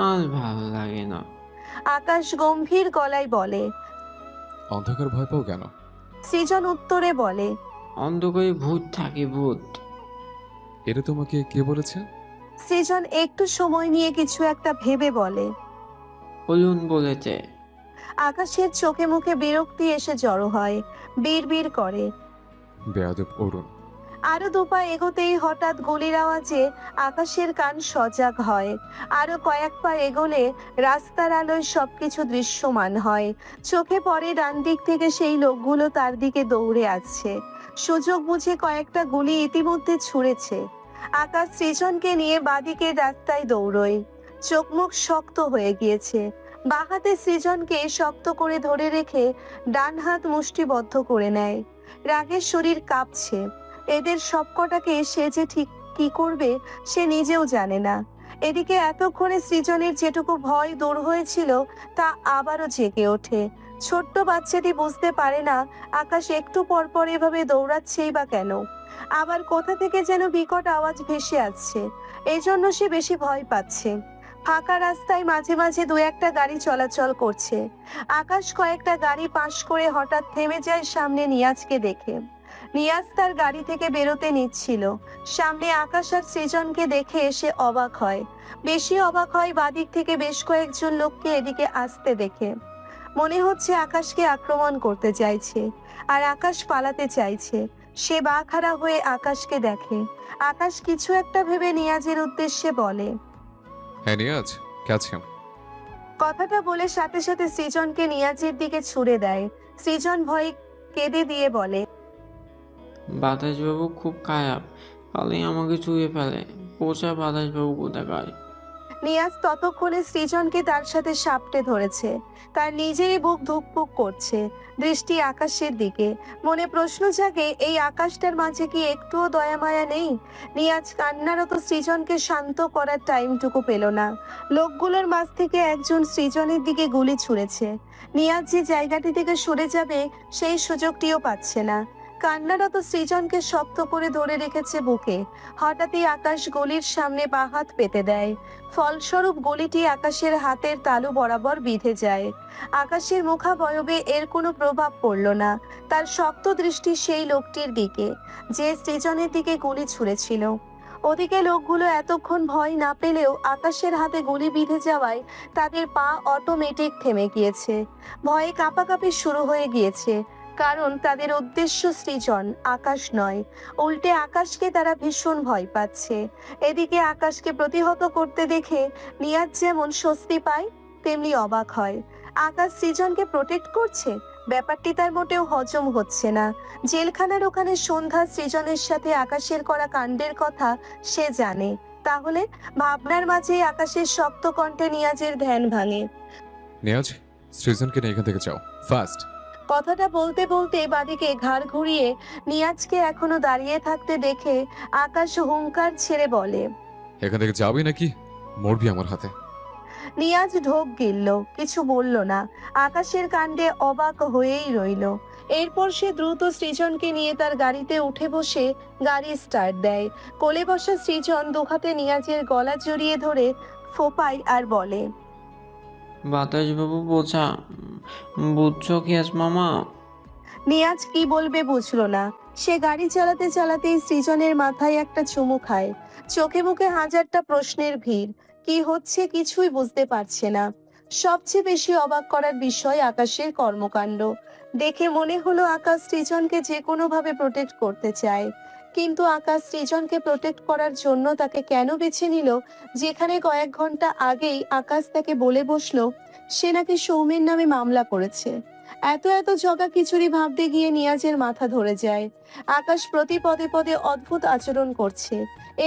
আর ভালো লাগে না। আকাশ গম্ভীর গলায় বলে। অন্ধকার ভয় পাও কেন? সৃজন উত্তরে বলে, অন্ধকারে ভূত থাকে, ভূত। এটা তোমাকে কে বলেছে? সৃজন একটু সময় নিয়ে কিছু একটা ভেবে বলে, বলুন বলেছে। আকাশের চোখে মুখে বিরক্তি এসে জড়ো হয়, বিড়বিড় করে। বেয়াদব অরুণ। আরো দুপা এগোতেই হঠাৎ গুলির আওয়াজে আকাশের কান সজাগ হয়। আরো কয়েক পা এগোলে রাস্তার আলোয় সবকিছু দৃশ্যমান হয়। চোখে পড়ে ডান দিক থেকে সেই লোকগুলো তার দিকে দৌড়ে আসছে। সুযোগ বুঝে কয়েকটা গুলি ইতিমধ্যে ছুঁড়েছে। আকাশ সৃজনকে নিয়ে বাদিকের রাস্তায় দৌড়য়। চোখ মুখ শক্ত হয়ে গিয়েছে। বাঁ হাতে সৃজনকে শক্ত করে ধরে রেখে ডান হাত মুষ্টিবদ্ধ করে নেয়। রাগের শরীর কাঁপছে। এদের সবকটাকে সে যে ঠিক কি করবে সে নিজেও জানে না। এদিকে এতক্ষণে সৃজনের যেটুকু ভয় দূর হয়েছিল তা আবারও জেগে ওঠে। ছোট্ট বাচ্চাটি বুঝতে পারে না আকাশ একটু পর পর এভাবে দৌড়াচ্ছেই বা কেন। আবার কোথা থেকে যেন বিকট আওয়াজ ভেসে আসছে, এজন্য সে বেশি ভয় পাচ্ছে। ফাঁকা রাস্তায় মাঝে মাঝে দু একটা গাড়ি চলাচল করছে। আকাশ কয়েকটা গাড়ি পাশ করে হঠাৎ থেমে যায় সামনে নিয়াজকে দেখে। নিয়াজ তার গাড়ি থেকে বেরোতে নিচ্ছিল। সামনে আকাশ আর সৃজনকে দেখে এসে অবাক হয়। বেশি অবাক হয় বাদিক থেকে বেশ কয়েকজন লোককে এদিকে আসতে দেখে। মনে হচ্ছে আকাশকে আক্রমণ করতে চাইছে, আর আকাশ পালাতে চাইছে। সে বাঁখাড়া হয়ে আকাশকে দেখে। আকাশ কিছু একটা ভেবে নিয়াজের উদ্দেশ্যে বলে, হ্যাঁ নিয়াজ, ক্যাছে। কথাটা বলে সাথে সাথে সৃজনকে নিয়াজের দিকে ছুড়ে দেয়। সৃজন ভয়ে কেঁদে দিয়ে বলে, বাতাসবাবু খুব খারাপ, খালি আমাকে চুয়ে ফেলে। পোষা বাতাসবাবু কোথাকার। নিয়াজ ততক্ষণে সৃজনকে তার সাথে সাপটে ধরেছে। তার নিজেরই বুক ধুকপুক করছে। দৃষ্টি আকাশের দিকে। মনে প্রশ্ন জাগে, এই আকাশটার মাঝে কি একটুও দয়া মায়া নেই? নিয়াজ কান্নারত সৃজনকে শান্ত করার টাইমটুকু পেল না। লোকগুলোর মাঝ থেকে একজন সৃজনের দিকে গুলি ছুঁড়েছে। নিয়াজ যে জায়গাটি থেকে সরে যাবে সেই সুযোগটিও পাচ্ছে না। কান্নারত সৃজনকে শক্ত করে ধরে রেখেছে বুকে। হঠাৎই আকাশ গলির সামনে বাঁ হাত পেতে দেয়। ফলস্বরূপ গলিটি আকাশের হাতের তালু বরাবর বিঁধে যায়। আকাশের মুখাবয়বে এর কোনো প্রভাব পড়ল না। তার শক্ত দৃষ্টি সেই লোকটির দিকে যে সৃজনের দিকে গুলি ছুঁড়েছিল। ওদিকে লোকগুলো এতক্ষণ ভয় না পেলেও আকাশের হাতে গুলি বিঁধে যাওয়ায় তাদের পা অটোমেটিক থেমে গিয়েছে। ভয়ে কাঁপাকাঁপি শুরু হয়ে গিয়েছে, কারণ তাদের উদ্দেশ্য সৃজন, আকাশ নয়। উল্টে আকাশকে তারা ভীষণ ভয় পাচ্ছে। এদিকে আকাশকে প্রতিহত করতে দেখে নিয়াজ যেমন স্বস্তি পায়, তেমনি অবাক হয়। আকাশ সৃজনকে প্রোটেক্ট করছে, ব্যাপারটি তার মোটেও হজম হচ্ছে না। জেলখানার ওখানে সন্ধ্যা সৃজনের সাথে আকাশের করা কাণ্ডের কথা সে জানে, তাহলে ভাবনার মাঝেই আকাশের শক্ত কণ্ঠে নিয়াজের ধ্যান ভাঙে। নেয়াজ, সৃজনকে নিয়ে এখান থেকে যাও ফাস্ট। কথাটা বলতে বলতে বাদিকে ঘাড় ঘুরিয়ে নিয়াজকে এখনো দাঁড়িয়ে থাকতে দেখে আকাশ হুংকার ছেড়ে বলে, এখান থেকে যাবি নাকি মরবি আমার হাতে। নিয়াজ ঢোক গিলল, কিছু বলল না। আকাশের কাণ্ডে অবাক হয়েই রইল। এরপর সে দ্রুত সৃজনকে নিয়ে তার গাড়িতে উঠে বসে গাড়ি স্টার্ট দেয়। কোলে বসা সৃজন দুহাতে নিয়াজের গলা জড়িয়ে ধরে ফোপায় আর বলে, বাতাসবাবু বোঝা, বুঝছো কি মামা? নিয়াজ কি বলবে বুঝলো না। সে গাড়ি চালাতে চালাতেই সৃজনের মাথায় একটা চুমু খায়। চোখে মুখে হাজারটা প্রশ্নের ভিড়। কি হচ্ছে কিছুই বুঝতে পারছে না। সবচেয়ে বেশি অবাক করার বিষয় আকাশের কর্মকাণ্ড দেখে মনে হলো আকাশ সৃজনকে যে কোনোভাবে প্রোটেক্ট করতে চায়। কিন্তু আকাশ সৃজনকে প্রোটেক্ট করার জন্য তাকে কেন বেছে নিল, যেখানে কয়েক ঘন্টা আগেই আকাশ তাকে বলে বসলো সে নাকি সৌমের নামে মামলা করেছে। এত এত জগা খিচুড়ি ভাবতে গিয়ে নিয়াজের মাথা ধরে যায়। আকাশ প্রতি পদে পদে অদ্ভুত আচরণ করছে।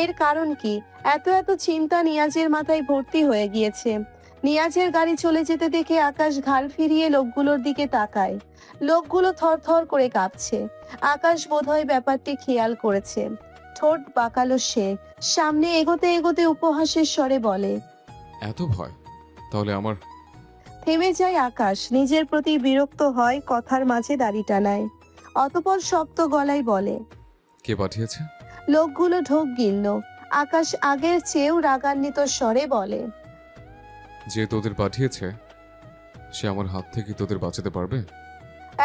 এর কারণ কি? এত এত চিন্তা নিয়াজের মাথায় ভর্তি হয়ে গিয়েছে। নিয়াজের গাড়ি চলে যেতে দেখে আকাশ ঘাড় ফিরিয়ে লোকগুলোর দিকে তাকায়। লোকগুলো থরথর করে কাঁপছে। আকাশ বোধহয় ব্যাপারটি খেয়াল করেছে। ঠোঁট বাঁকালো সে। সামনে এগোতে এগোতে উপহাসের স্বরে বলে, এত ভয়? তাহলে আমার থেমে যায় আকাশ, নিজের প্রতি বিরক্ত হয়, কথার মাঝে দাড়ি টানায়। অতঃপর শক্ত গলায় বলে, কে পাঠিয়েছে? লোকগুলো ঢোক গিলল। আকাশ আগের চেয়েও রাগান্বিত স্বরে বলে, যে তোদের পাঠিয়েছে সে আমার হাত থেকে তোদের বাঁচাতে পারবে?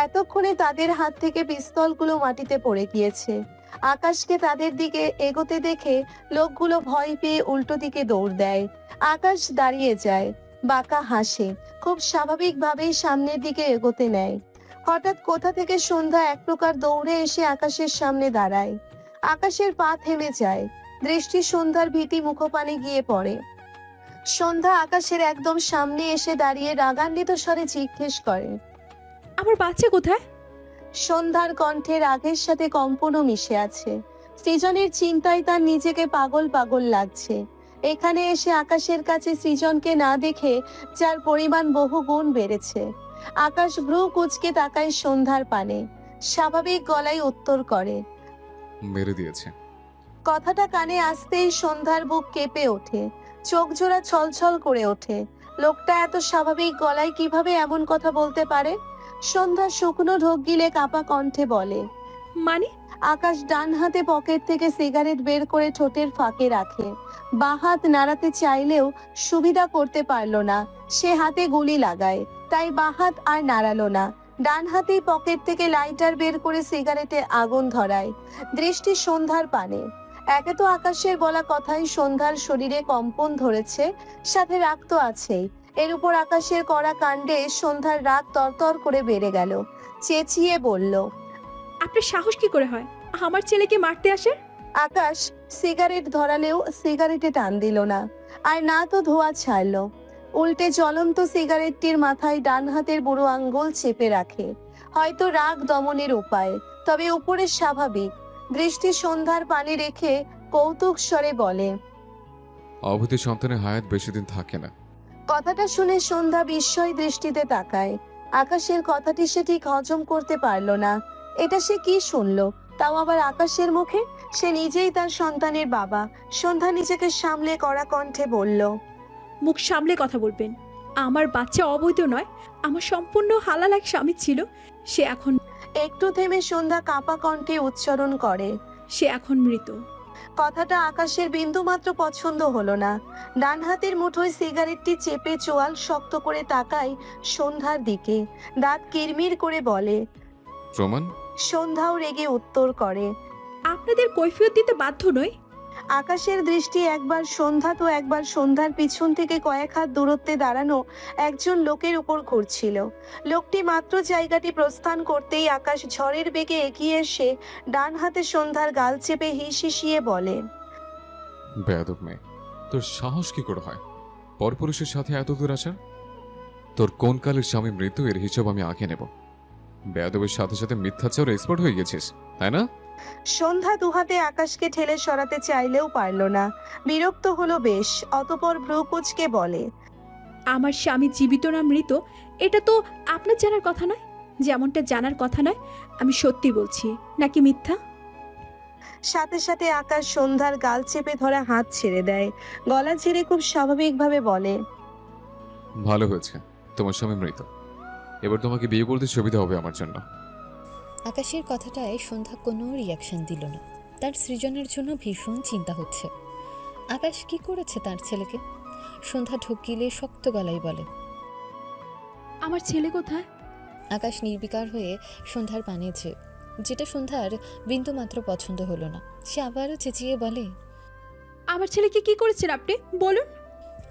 এতক্ষণে তাদের হাত থেকে পিস্তলগুলো মাটিতে পড়ে গিয়েছে। আকাশকে তাদের দিকে এগোতে দেখে লোকগুলো ভয় পেয়ে উল্টো দিকে দৌড় দেয়। আকাশ দাঁড়িয়ে যায়, বাঁকা হাসে, খুব স্বাভাবিকভাবেই সামনের দিকে এগোতে নেয়। হঠাৎ কোথা থেকে সন্ধ্যা এক প্রকার দৌড়ে এসে আকাশের সামনে দাঁড়ায়। আকাশের পা থেমে যায়, দৃষ্টি সন্ধ্যার ভীতি মুখপানে গিয়ে পড়ে। সন্ধ্যা আকাশের একদম সামনে এসে দাঁড়িয়ে রাগান্বিত স্বরে জিজ্ঞেস করে, আমার বাচ্চা কোথায়? সন্ধ্যার কণ্ঠে রাগের সাথে কম্পনও মিশে আছে। সৃজনের চিন্তায় তার নিজেকে পাগল পাগল লাগছে। এখানে এসে আকাশের কাছে সৃজনকে না দেখে যার পরিমাণ বহু গুণ বেড়েছে। আকাশ ভ্রু কুঁচকে তাকায় সন্ধ্যার পানে, স্বাভাবিক গলায় উত্তর করে, মেরে দিয়েছে। কথাটা কানে আসতেই সন্ধ্যার বুক কেঁপে ওঠে, চোখ জোড়া ছলছল করে ওঠে। লোকটা এত স্বাভাবিক গলায় কিভাবে এমন কথা বলতে পারে? সন্ধ্যা শুকনো ঢোক গিলে কাপা কণ্ঠে বলে, মানে? আকাশ ডান হাতে পকেট থেকে সিগারেট বের করে ঠোঁটের ফাঁকে রাখে। বাঁ হাত নাড়াতে চাইলেও সুবিধা করতে পারল না। সে হাতে গুলি লাগায়, তাই বাঁ হাত আর নাড়ালো না। ডান হাতেই পকেট থেকে লাইটার বের করে সিগারেটে আগুন ধরায়। দৃষ্টি সন্ধ্যার পানে। একে তো আকাশের বলা কথাই সন্ধ্যার শরীরে কম্পন ধরেছে, সাথে রাগ তো আছেই। এর উপর আকাশের করা কাণ্ডে সন্ধ্যার রাগ তরতর করে বেড়ে গেল। চেঁচিয়ে বলল, আপনার সাহস কি করে হয় আমার ছেলেকে মারতে আসার? আকাশ সিগারেট ধরালেও সিগারেটে টান দিল না, আর না তো ধোঁয়া ছাড়লো। উল্টে জ্বলন্ত সিগারেটটির মাথায় ডান হাতের বুড়ো আঙ্গুল চেপে রাখে। হয়তো রাগ দমনের উপায়, তবে উপরে স্বাভাবিক। দৃষ্টি সন্ধ্যার পানে রেখে কৌতুক স্বরে বলে, অবৈধ সন্তানের হায়াত বেশি দিন থাকে না। কথাটা শুনে সন্ধ্যা বিস্ময় দৃষ্টিতে তাকায়। আকাশের কথাটি সে ঠিক হজম করতে পারল না। এটা সে কি শুনলো, তাও আবার আকাশের মুখে? সে নিজেই তার সন্তানের বাবা। সন্ধ্যা নিজেকে সামলে কড়া কণ্ঠে বলল, মুখ সামলে কথা বলবেন। আমার বাচ্চা অবৈধ নয়, আমার সম্পূর্ণ হালাল এক স্বামী ছিল। সে এখন একটু থেমে সন্ধ্যা কাঁপা কণ্ঠে উচ্চারণ করে, সে এখন মৃত। কথাটা আকাশের বিন্দুমাত্র পছন্দ হলো না। ডান হাতের মুঠোয় সিগারেটটি চেপে চোয়াল শক্ত করে তাকায় সন্ধ্যার দিকে। দাঁত কিরমির করে বলে, প্রমাণ? সন্ধ্যাও রেগে উত্তর করে, আপনাদের কৈফিয়ত দিতে বাধ্য নই। আকাশের দৃষ্টি একবার সন্ধ্যা তো একবার সন্ধ্যার পিছন থেকে কয়েক হাত দূরত্বে দাঁড়ানো একজন লোকের উপর ঘুরছিল। লোকটি মাত্র জায়গাটি প্রস্থান করতেই আকাশ ঝড়ের বেগে এগিয়ে এসে ডান হাতে সন্ধ্যার গাল চেপে হিসিয়ে বলে, বেয়াদব মেয়ে, তোর সাহস কি করে হয় পরপুরুষের সাথে এত দূর আসার? তোর কোন কালের স্বামী মৃত্যু এর হিসাব আমি আঁকে নেব। বেয়াদবের সাথে সাথে মিথ্যাচার এক্সপার্ট হয়ে গেছিস, তাই না? সন্ধ্যা দুহাতে আকাশকে ঠেলে সরাতে চাইলেও পারল না। বিরক্ত হলো বেশ, অতপর ভ্রু কুঁচকে বলে, আমার স্বামী জীবিত না মৃত এটা তো আপনার জানার কথা নয়। যেমনটা জানার কথা নয়, আমি সত্যি বলছি নাকি মিথ্যা? সাথে সাথে আকাশ সন্ধ্যার গাল চেপে ধরা হাত ছেড়ে দেয়। গলা ছেড়ে খুব স্বাভাবিকভাবে বলে, ভালো হয়েছে, তোমার স্বামী মৃত। এবার তোমাকে বিয়ে করতে সুবিধা হবে আমার জন্য। আকাশের কথাটায় সন্ধ্যা কোনো রিয়াকশন দিল না। তার সৃজনের জন্য ভীষণ চিন্তা হচ্ছে। আকাশ কি করেছে তার ছেলেকে? সন্ধ্যা ঢুকিলে শক্ত গলায় বলে, আমার ছেলে কোথায়? আকাশ নির্বিকার হয়ে সন্ধ্যার পানে চেয়ে, যেটা সন্ধ্যার বিন্দুমাত্র পছন্দ হলো না। সে আবারও চেঁচিয়ে বলে, আমার ছেলেকে কি করেছেন আপনি বলুন।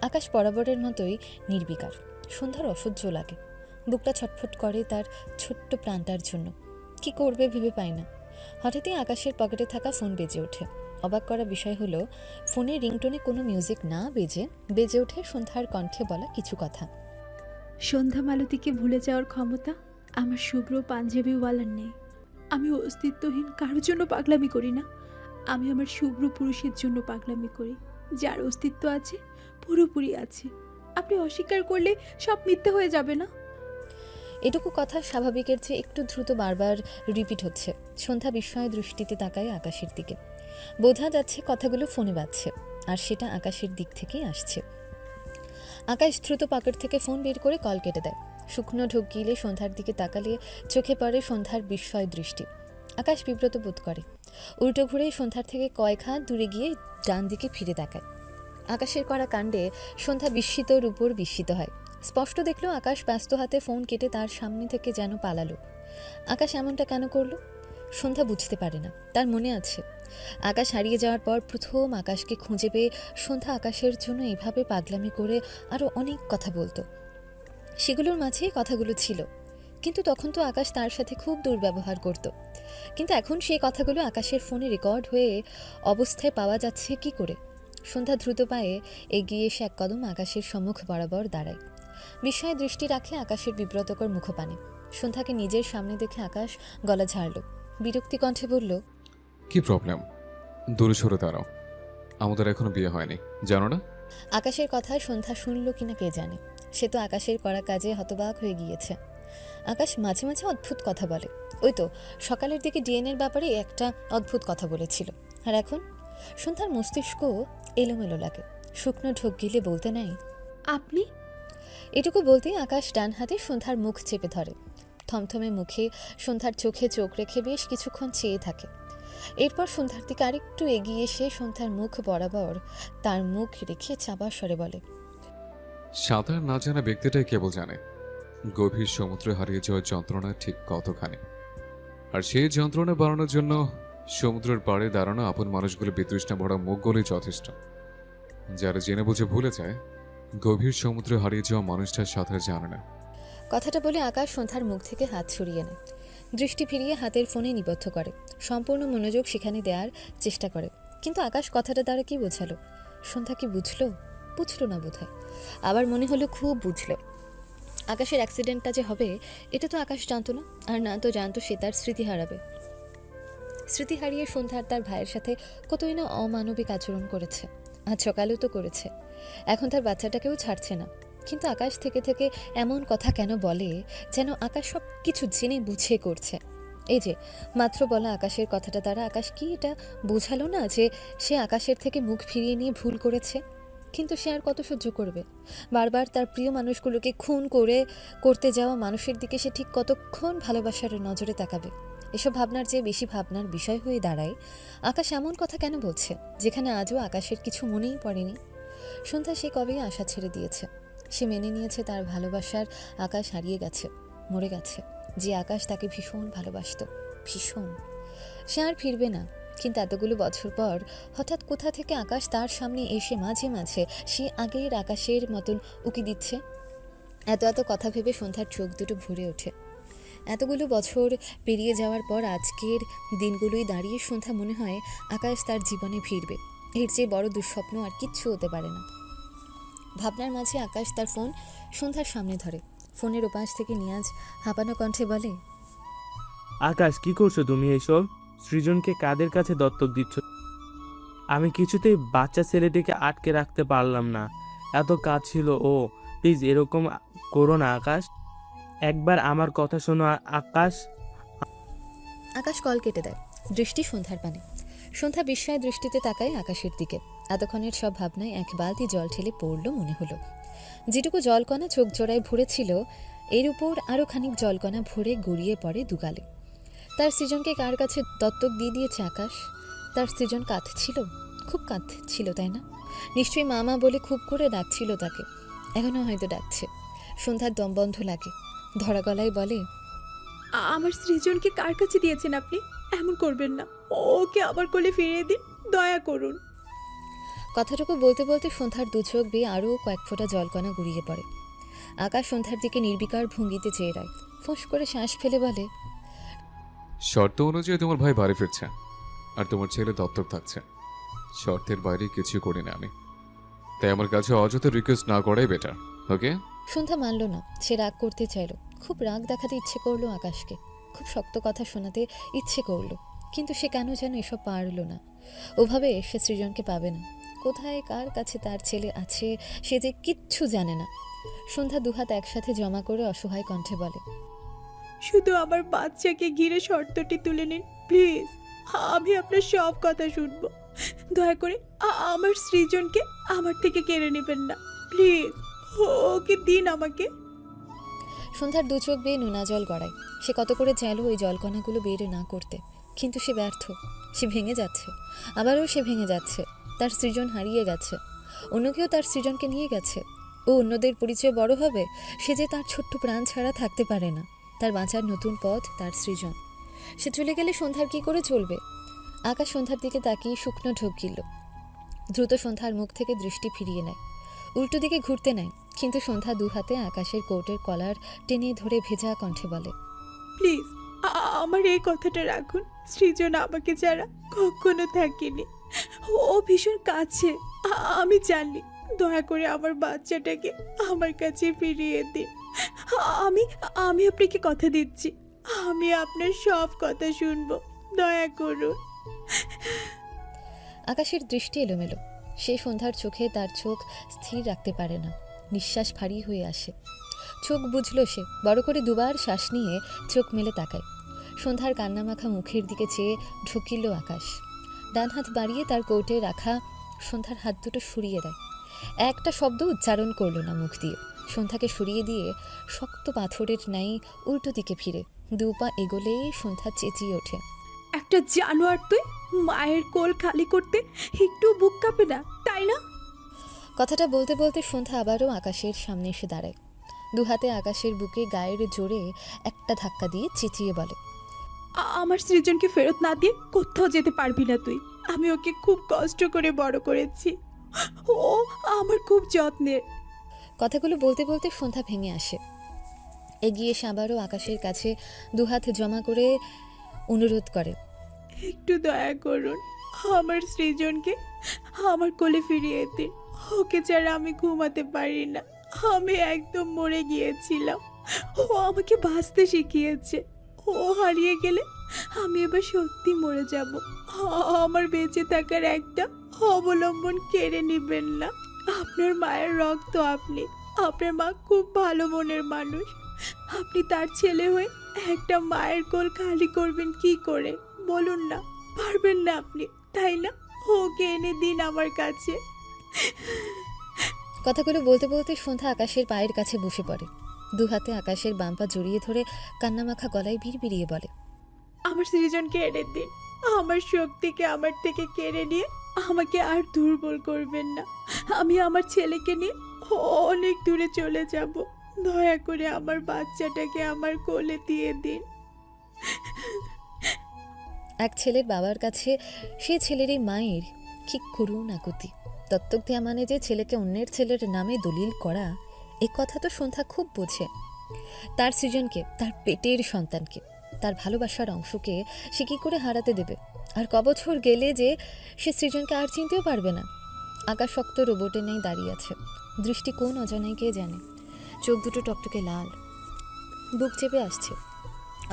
আকাশ বরাবরের মতোই নির্বিকার। সন্ধ্যার অসহ্য লাগে, বুকটা ছটফট করে তার ছোট্ট প্রাণটার জন্য। কি করবে ভেবে পায় না। হঠাৎই আকাশের পকেটে থাকা ফোন বেজে ওঠে। অবাক করা বিষয় হলো, ফোনের রিংটোনে কোনো মিউজিক না বেজে ওঠে সন্ধ্যার কণ্ঠে বলা কিছু কথা। সন্ধ্যা মালতীকে ভুলে যাওয়ার ক্ষমতা আমার শুভ্র পাঞ্জাবিওয়ালার নেই। আমি অস্তিত্বহীন কারোর জন্য পাগলামি করি না। আমি আমার শুভ্র পুরুষের জন্য পাগলামি করি, যার অস্তিত্ব আছে, পুরোপুরি আছে। আপনি অস্বীকার করলে সব মিথ্যে হয়ে যাবে না? এটুকু কথা স্বাভাবিকের চেয়ে একটু দ্রুত বারবার রিপিট হচ্ছে। সন্ধ্যা বিস্ময় দৃষ্টিতে তাকায় আকাশের দিকে। বোঝা যাচ্ছে কথাগুলো ফোনে বাজছে, আর সেটা আকাশের দিক থেকেই আসছে। আকাশ দ্রুত পকেট থেকে ফোন বের করে কল কেটে দেয়। শুকনো ঢোক গিলে সন্ধ্যার দিকে তাকালে চোখে পড়ে সন্ধ্যার বিস্ময় দৃষ্টি। আকাশ বিব্রত বোধ করে। উল্টো ঘুরে সন্ধ্যার থেকে কয়েক হাত দূরে গিয়ে ডান দিকে ফিরে তাকায়। আকাশের করা কাণ্ডে সন্ধ্যা বিস্মিতর উপর বিস্মিত হয়। স্পষ্ট দেখলো আকাশ ব্যস্ত হাতে ফোন কেটে তার সামনে থেকে যেন পালালো। আকাশ এমনটা কেন করলো? সন্ধ্যা বুঝতে পারে না। তার মনে আছে, আকাশ হারিয়ে যাওয়ার পর প্রথম আকাশকে খুঁজে পেয়ে সন্ধ্যা আকাশের জন্য এভাবে পাগলামি করে আরও অনেক কথা বলতো। সেগুলোর মাঝে কথাগুলো ছিল, কিন্তু তখন তো আকাশ তার সাথে খুব দুর্ব্যবহার করত। কিন্তু এখন সেই কথাগুলো আকাশের ফোনে রেকর্ড হয়ে অবস্থায় পাওয়া যাচ্ছে কি করে? সন্ধ্যা দ্রুত পায়ে এগিয়ে এসে এক কদম আকাশের সম্মুখ বরাবর দাঁড়ায়। বিস্ময়ে দৃষ্টি রাখে আকাশের বিব্রতকর মুখপানে। সন্ধ্যাকে নিজের সামনে দেখে আকাশ গলা ঝাড়ল, বিরক্তি কণ্ঠে বলল, কি প্রবলেম? দূরে সরে দাঁড়াও, আমাদের এখনো বিয়ে হয়নি, জানো না? আকাশের কথা সন্ধ্যা শুনল কিনা কে জানে। সে তো আকাশের করা কাজে হতবাক হয়ে গিয়েছে। আকাশ মাঝে মাঝে অদ্ভুত কথা বলে। ওই তো সকালের দিকে ডিএনএর ব্যাপারে একটা অদ্ভুত কথা বলেছিল। আর এখন সন্ধ্যার মস্তিষ্ক এলোমেলো লাগে। শুকনো ঢোক গিলে বলতে নেই, আপনি? এটুকু বলতেই আকাশ ডান হাতে সন্ধ্যার মুখ চেপে ধরে। থমথমে মুখে সন্ধ্যার চোখে চোখ রেখে বেশ কিছুক্ষণ চেয়ে থাকে। এরপর সন্ধ্যার দিকে আরেকটু এগিয়ে এসে সন্ধ্যার মুখ বরাবর তার মুখ রেখে চাপা স্বরে বলে, সাঁতার না জানা ব্যক্তিটাই কেবল জানে গভীর সমুদ্রে হারিয়ে যাওয়ার যন্ত্রণা ঠিক কতখানি। আর সেই যন্ত্রণা বাড়ানোর জন্য সমুদ্রের পাড়ে দাঁড়ানো আপন মানুষগুলো বিতৃষ্ণা ভরা মুখগুলোই যথেষ্ট। যারা জেনে বুঝে ভুলে যায়, গভীর সমুদ্রে হারিয়ে যাওয়া মানুষটার সাঁতার জানে না। কথাটা বলে আকাশ সন্ধ্যার মুখ থেকে হাত সরিয়ে নেয়। দৃষ্টি ফিরিয়ে হাতের ফোনে নিবদ্ধ করে। সম্পূর্ণ মনোযোগ সেখানে দেওয়ার চেষ্টা করে। কিন্তু আকাশ কথাটা দ্বারা কি বোঝালো? সন্ধ্যা কি বুঝলো? বুঝলো না বোধহয়। আবার মনে হলো খুব বুঝলো। আকাশের অ্যাক্সিডেন্টটা যে হবে এটা তো আকাশ জানতো না। আর না তো জানতো সে তার স্মৃতি হারাবে। স্মৃতি হারিয়ে সন্ধ্যার তার ভাইয়ের সাথে কতই না অমানবিক আচরণ করেছে। আজ সকালেও তো করেছে। এখন তার বাচ্চাটাকেও ছাড়ছে না। কিন্তু আকাশ থেকে থেকে এমন কথা কেন বলে, যেন আকাশ সব কিছু জেনে বুঝে করছে। এই যে মাত্র বলা আকাশের কথাটা দ্বারা আকাশ কি এটা বোঝালো না যে সে আকাশের থেকে মুখ ফিরিয়ে নিয়ে ভুল করেছে? কিন্তু সে আর কত সহ্য করবে? বারবার তার প্রিয় মানুষগুলোকে খুন করতে যাওয়া মানুষের দিকে সে ঠিক কতক্ষণ ভালোবাসার নজরে তাকাবে? এসব ভাবনার চেয়ে বেশি ভাবনার বিষয় হয়ে দাঁড়ায় আকাশ এমন কথা কেন বলছে, যেখানে আজও আকাশের কিছু মনেই পড়েনি। সন্ধ্যা সে কবেই আশা ছেড়ে দিয়েছে। সে মেনে নিয়েছে তার ভালোবাসার আকাশ হারিয়ে গেছে, মরে গেছে। যে আকাশ তাকে ভীষণ ভালোবাসত, ভীষণ। সে আর ফিরবে না। কিন্তু এতগুলো বছর পর হঠাৎ কোথা থেকে আকাশ তার সামনে এসে মাঝে মাঝে সে আগের আকাশের মতন উকি দিচ্ছে। এত এত কথা ভেবে সন্ধ্যার চোখ দুটো ভরে ওঠে। এতগুলো বছর পেরিয়ে যাওয়ার পর আজকের দিনগুলোই দাঁড়িয়ে সন্ধ্যা মনে হয় আকাশ তার জীবনে ফিরবে। এর চেয়ে বড় দুঃস্বপ্ন আর কিচ্ছু হতে পারে না। ভাবনার মাঝে আকাশ তার ফোন সন্ধ্যার সামনে ধরে। ফোনের ওপাশ থেকে নিয়াজ হাঁপানো কণ্ঠে বলে, আকাশ, কি করছো তুমি এইসব? সৃজনকে কাদের কাছে দত্তক দিচ্ছ? আমি কিছুতেই বাচ্চা ছেলেটিকে আটকে রাখতে পারলাম না। এত কাজ ছিল। ও প্লিজ এরকম করো না আকাশ। একবার আমার কথা শোনো আকাশ। আকাশ কল কেটে দেয়। দৃষ্টি সন্ধ্যার পানে। সন্ধ্যা বিস্ময় দৃষ্টিতে তাকায় আকাশের দিকে। এতক্ষণের সব ভাবনায় এক বালতি জল ঠেলে পড়ল মনে হলো। যেটুকু জলকণা চোখ জোড়ায় ভরেছিল, এর উপর আরও খানিক জলকণা ভরে গড়িয়ে পড়ে দুগালে। তার সৃজনকে কার কাছে দত্তক দিয়ে দিয়েছে আকাশ? তার সৃজন কাঁদছিল, খুব কাঁদছিল, তাই না? নিশ্চয়ই মামা বলে খুব করে ডাকছিল তাকে, এখনও হয়তো ডাকছে। সন্ধ্যার দম বন্ধ লাগে, ধরা গলায় বলে, আমার সৃজনকে কার কাছে দিয়েছেন আপনি? এমন করবেন না, ওকে আবার কোলে ফিরিয়ে দিন, দয়া করুন। কথাটুকু বলতে বলতে সন্ধ্যার দু চোখ বেয়ে আরও কয়েক ফোঁটা জলকণা গড়িয়ে পড়ে। আকাশ সন্ধ্যার দিকে নির্বিকার ভঙ্গিতে চেয়ে রয়। ফোঁস করে শ্বাস ফেলে বলে, শর্ত অনুযায়ী তোমার ভাই বাড়ি ফিরছে আর তোমার ছেলে দত্তক থাকছে। শর্তের বাইরে কিছু করি না আমি, তাই আমার কাছে অযথা রিকোয়েস্ট না করাই বেটার। ওকে? সন্ধ্যা মানল না। সে রাগ করতে চাইল, খুব রাগ দেখাতে ইচ্ছে করলো আকাশকে, খুব শক্ত কথা শোনাতে ইচ্ছে করলো, কিন্তু সে কেন যেন এসব পারল না। ওভাবে সে সৃজনকে পাবে না। কোথায় কার কাছে তার ছেলে আছে সে যে কিচ্ছু জানে না। সন্ধ্যা দুহাত একসাথে জমা করে অসহায় কণ্ঠে বলে, শুধু আমার বাচ্চাকে ঘিরে শর্তটি তুলে নিন প্লিজ। আমি আপনার সব কথা শুনবো। দয়া করে আমার সৃজনকে আমার থেকে কেড়ে নেবেন না প্লিজ। ওকে দিন আমাকে। সন্ধ্যার দু চোখ বেয়ে নোনা জল গড়ায়। সে কত করে চাইল ওই জলকণাগুলো বের না করতে, কিন্তু সে ব্যর্থ। সে ভেঙে যাচ্ছে, আবারও সে ভেঙে যাচ্ছে। তার সৃজন হারিয়ে গেছে, অন্য কেউ তার সৃজনকে নিয়ে গেছে। ও অন্যদের পরিচয় বড় হবে, সে যে তার ছোট্ট প্রাণ ছাড়া থাকতে পারে না। তার বাঁচার নতুন পথ তার সৃজন। সে চলে গেলে সন্ধ্যার কী করে চলবে? আকাশ সন্ধ্যার দিকে তাকিয়ে শুকনো ঢোক গিলল। দ্রুত সন্ধ্যার মুখ থেকে দৃষ্টি ফিরিয়ে নেয়, উল্টো দিকে ঘুরতে নেয়। কিন্তু সন্ধ্যা দু হাতে আকাশের কোটের কলার টেনে ধরে ভেজা কণ্ঠে বলে, প্লিজ আমার এই কথাটা রাখুন। সৃজন আমাকে ছাড়া কখনো থাকেনি, ও ভীষণ কাছে, আমি জানি। দয়া করে আমার বাচ্চাটাকে আমার কাছে ফিরিয়ে দিন। আমি আমি আপনাকে কথা দিচ্ছি, আমি আপনার সব কথা শুনবো, দয়া করুন। আকাশের দৃষ্টি এলোমেলো। সে সন্ধ্যার চোখে তার চোখ স্থির রাখতে পারে না, নিঃশ্বাস ভারী হয়ে আসে। চোখ বুঝল সে, বড় করে দুবার শ্বাস নিয়ে চোখ মেলে তাকায়। সন্ধ্যার কান্নামাখা মুখের দিকে চেয়ে ঢুকিল আকাশ। ডান হাত বাড়িয়ে তার কোটে রাখা সন্ধ্যার হাত দুটো সরিয়ে দেয়। একটা শব্দ উচ্চারণ করল না মুখ দিয়ে। সন্ধ্যাকে সরিয়ে দিয়ে শক্ত পাথরের ন্যায় উল্টো দিকে ফিরে দু পা এগোলেই সন্ধ্যা চেঁচিয়ে ওঠে, একটা জানোয়ার তুই! মায়ের কোল খালি করতে একটু বুক কাঁপে না, তাই না? কথাটা বলতে বলতে সন্ধ্যা আবারও আকাশের সামনে এসে দাঁড়ায়। দু হাতে আকাশের বুকে গায়ের জোরে একটা ধাক্কা দিয়ে চেঁচিয়ে বলে, আমার সৃজনকে ফেরত না দিয়ে কোথাও যেতে পারবি না তুই। আমি ওকে খুব কষ্ট করে বড় করেছি, ও আমার খুব যত্নের। কথাগুলো বলতে বলতে সন্ধ্যা ভেঙে আসে। এগিয়ে এসে আবারও আকাশের কাছে দুহাত জমা করে অনুরোধ করে, একটু দয়া করুন, আমার সৃজনকে আমার কোলে ফিরিয়ে দিন। ওকে ছাড়া আমি ঘুমাতে পারি না, আমি একদম মরে গিয়েছিলাম। ও আমাকে বাঁচতে শিখিয়েছে, ও হারিয়ে গেলে আমি এবার সত্যি মরে যাব। আমার বেঁচে থাকার একটা অবলম্বন কেড়ে নেবেন না। আপনার মায়ের রক্ত আপনি, আপনার মা খুব ভালো মনের মানুষ। আপনি তার ছেলে হয়ে একটা মায়ের কোল খালি করবেন কি করে বলুন না? পারবেন না আপনি, তাই না? ওকে এনে দিন আমার কাছে। কথাগুলো বলতে বলতে সন্ধ্যা আকাশের পায়ের কাছে বসে পড়ে। দু হাতে আকাশের বাম পা জড়িয়ে ধরে কান্নামাখা গলায় বিড়বিড়িয়ে বলে, আমার সৃজনকে এনে দিন। আমার শক্তিকে আমার থেকে কেড়ে নিয়ে আমাকে আর দুর্বল করবেন না। আমি আমার ছেলেকে নিয়ে অনেক দূরে চলে যাব। দয়া করে আমার বাচ্চাটাকে আমার কোলে দিয়ে দিন। এক ছেলের বাবার কাছে সে ছেলেরই মায়ের কি করুণ আকুতি। দত্তক দেওয়া মানে যে ছেলেকে অন্যের ছেলের নামে দলিল করা, এ কথা তো সন্ধ্যা খুব বোঝে। তার সৃজনকে, তার পেটের সন্তানকে, তার ভালোবাসার অংশকে সে কী করে হারাতে দেবে? আর কবছর গেলে যে সে সৃজনকে আর চিনতেও পারবে না। আকাশ শক্ত রোবটের ন্যায় দাঁড়িয়ে আছে, দৃষ্টি কোন অজানায় কে জানে। চোখ দুটো টকটকে লাল, বুক চেপে আসছে,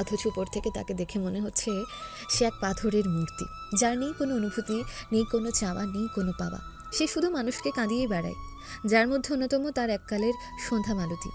অথচ উপর থেকে তাকে দেখে মনে হচ্ছে সে এক পাথরের মূর্তি, যার নেই কোনো অনুভূতি, নেই কোনো চাওয়া, নেই কোনো পাওয়া। সে শুধু মানুষকে কাঁদিয়ে বেড়ায়, যার মধ্যে অন্যতম তার এককালের সন্ধ্যা মালতী।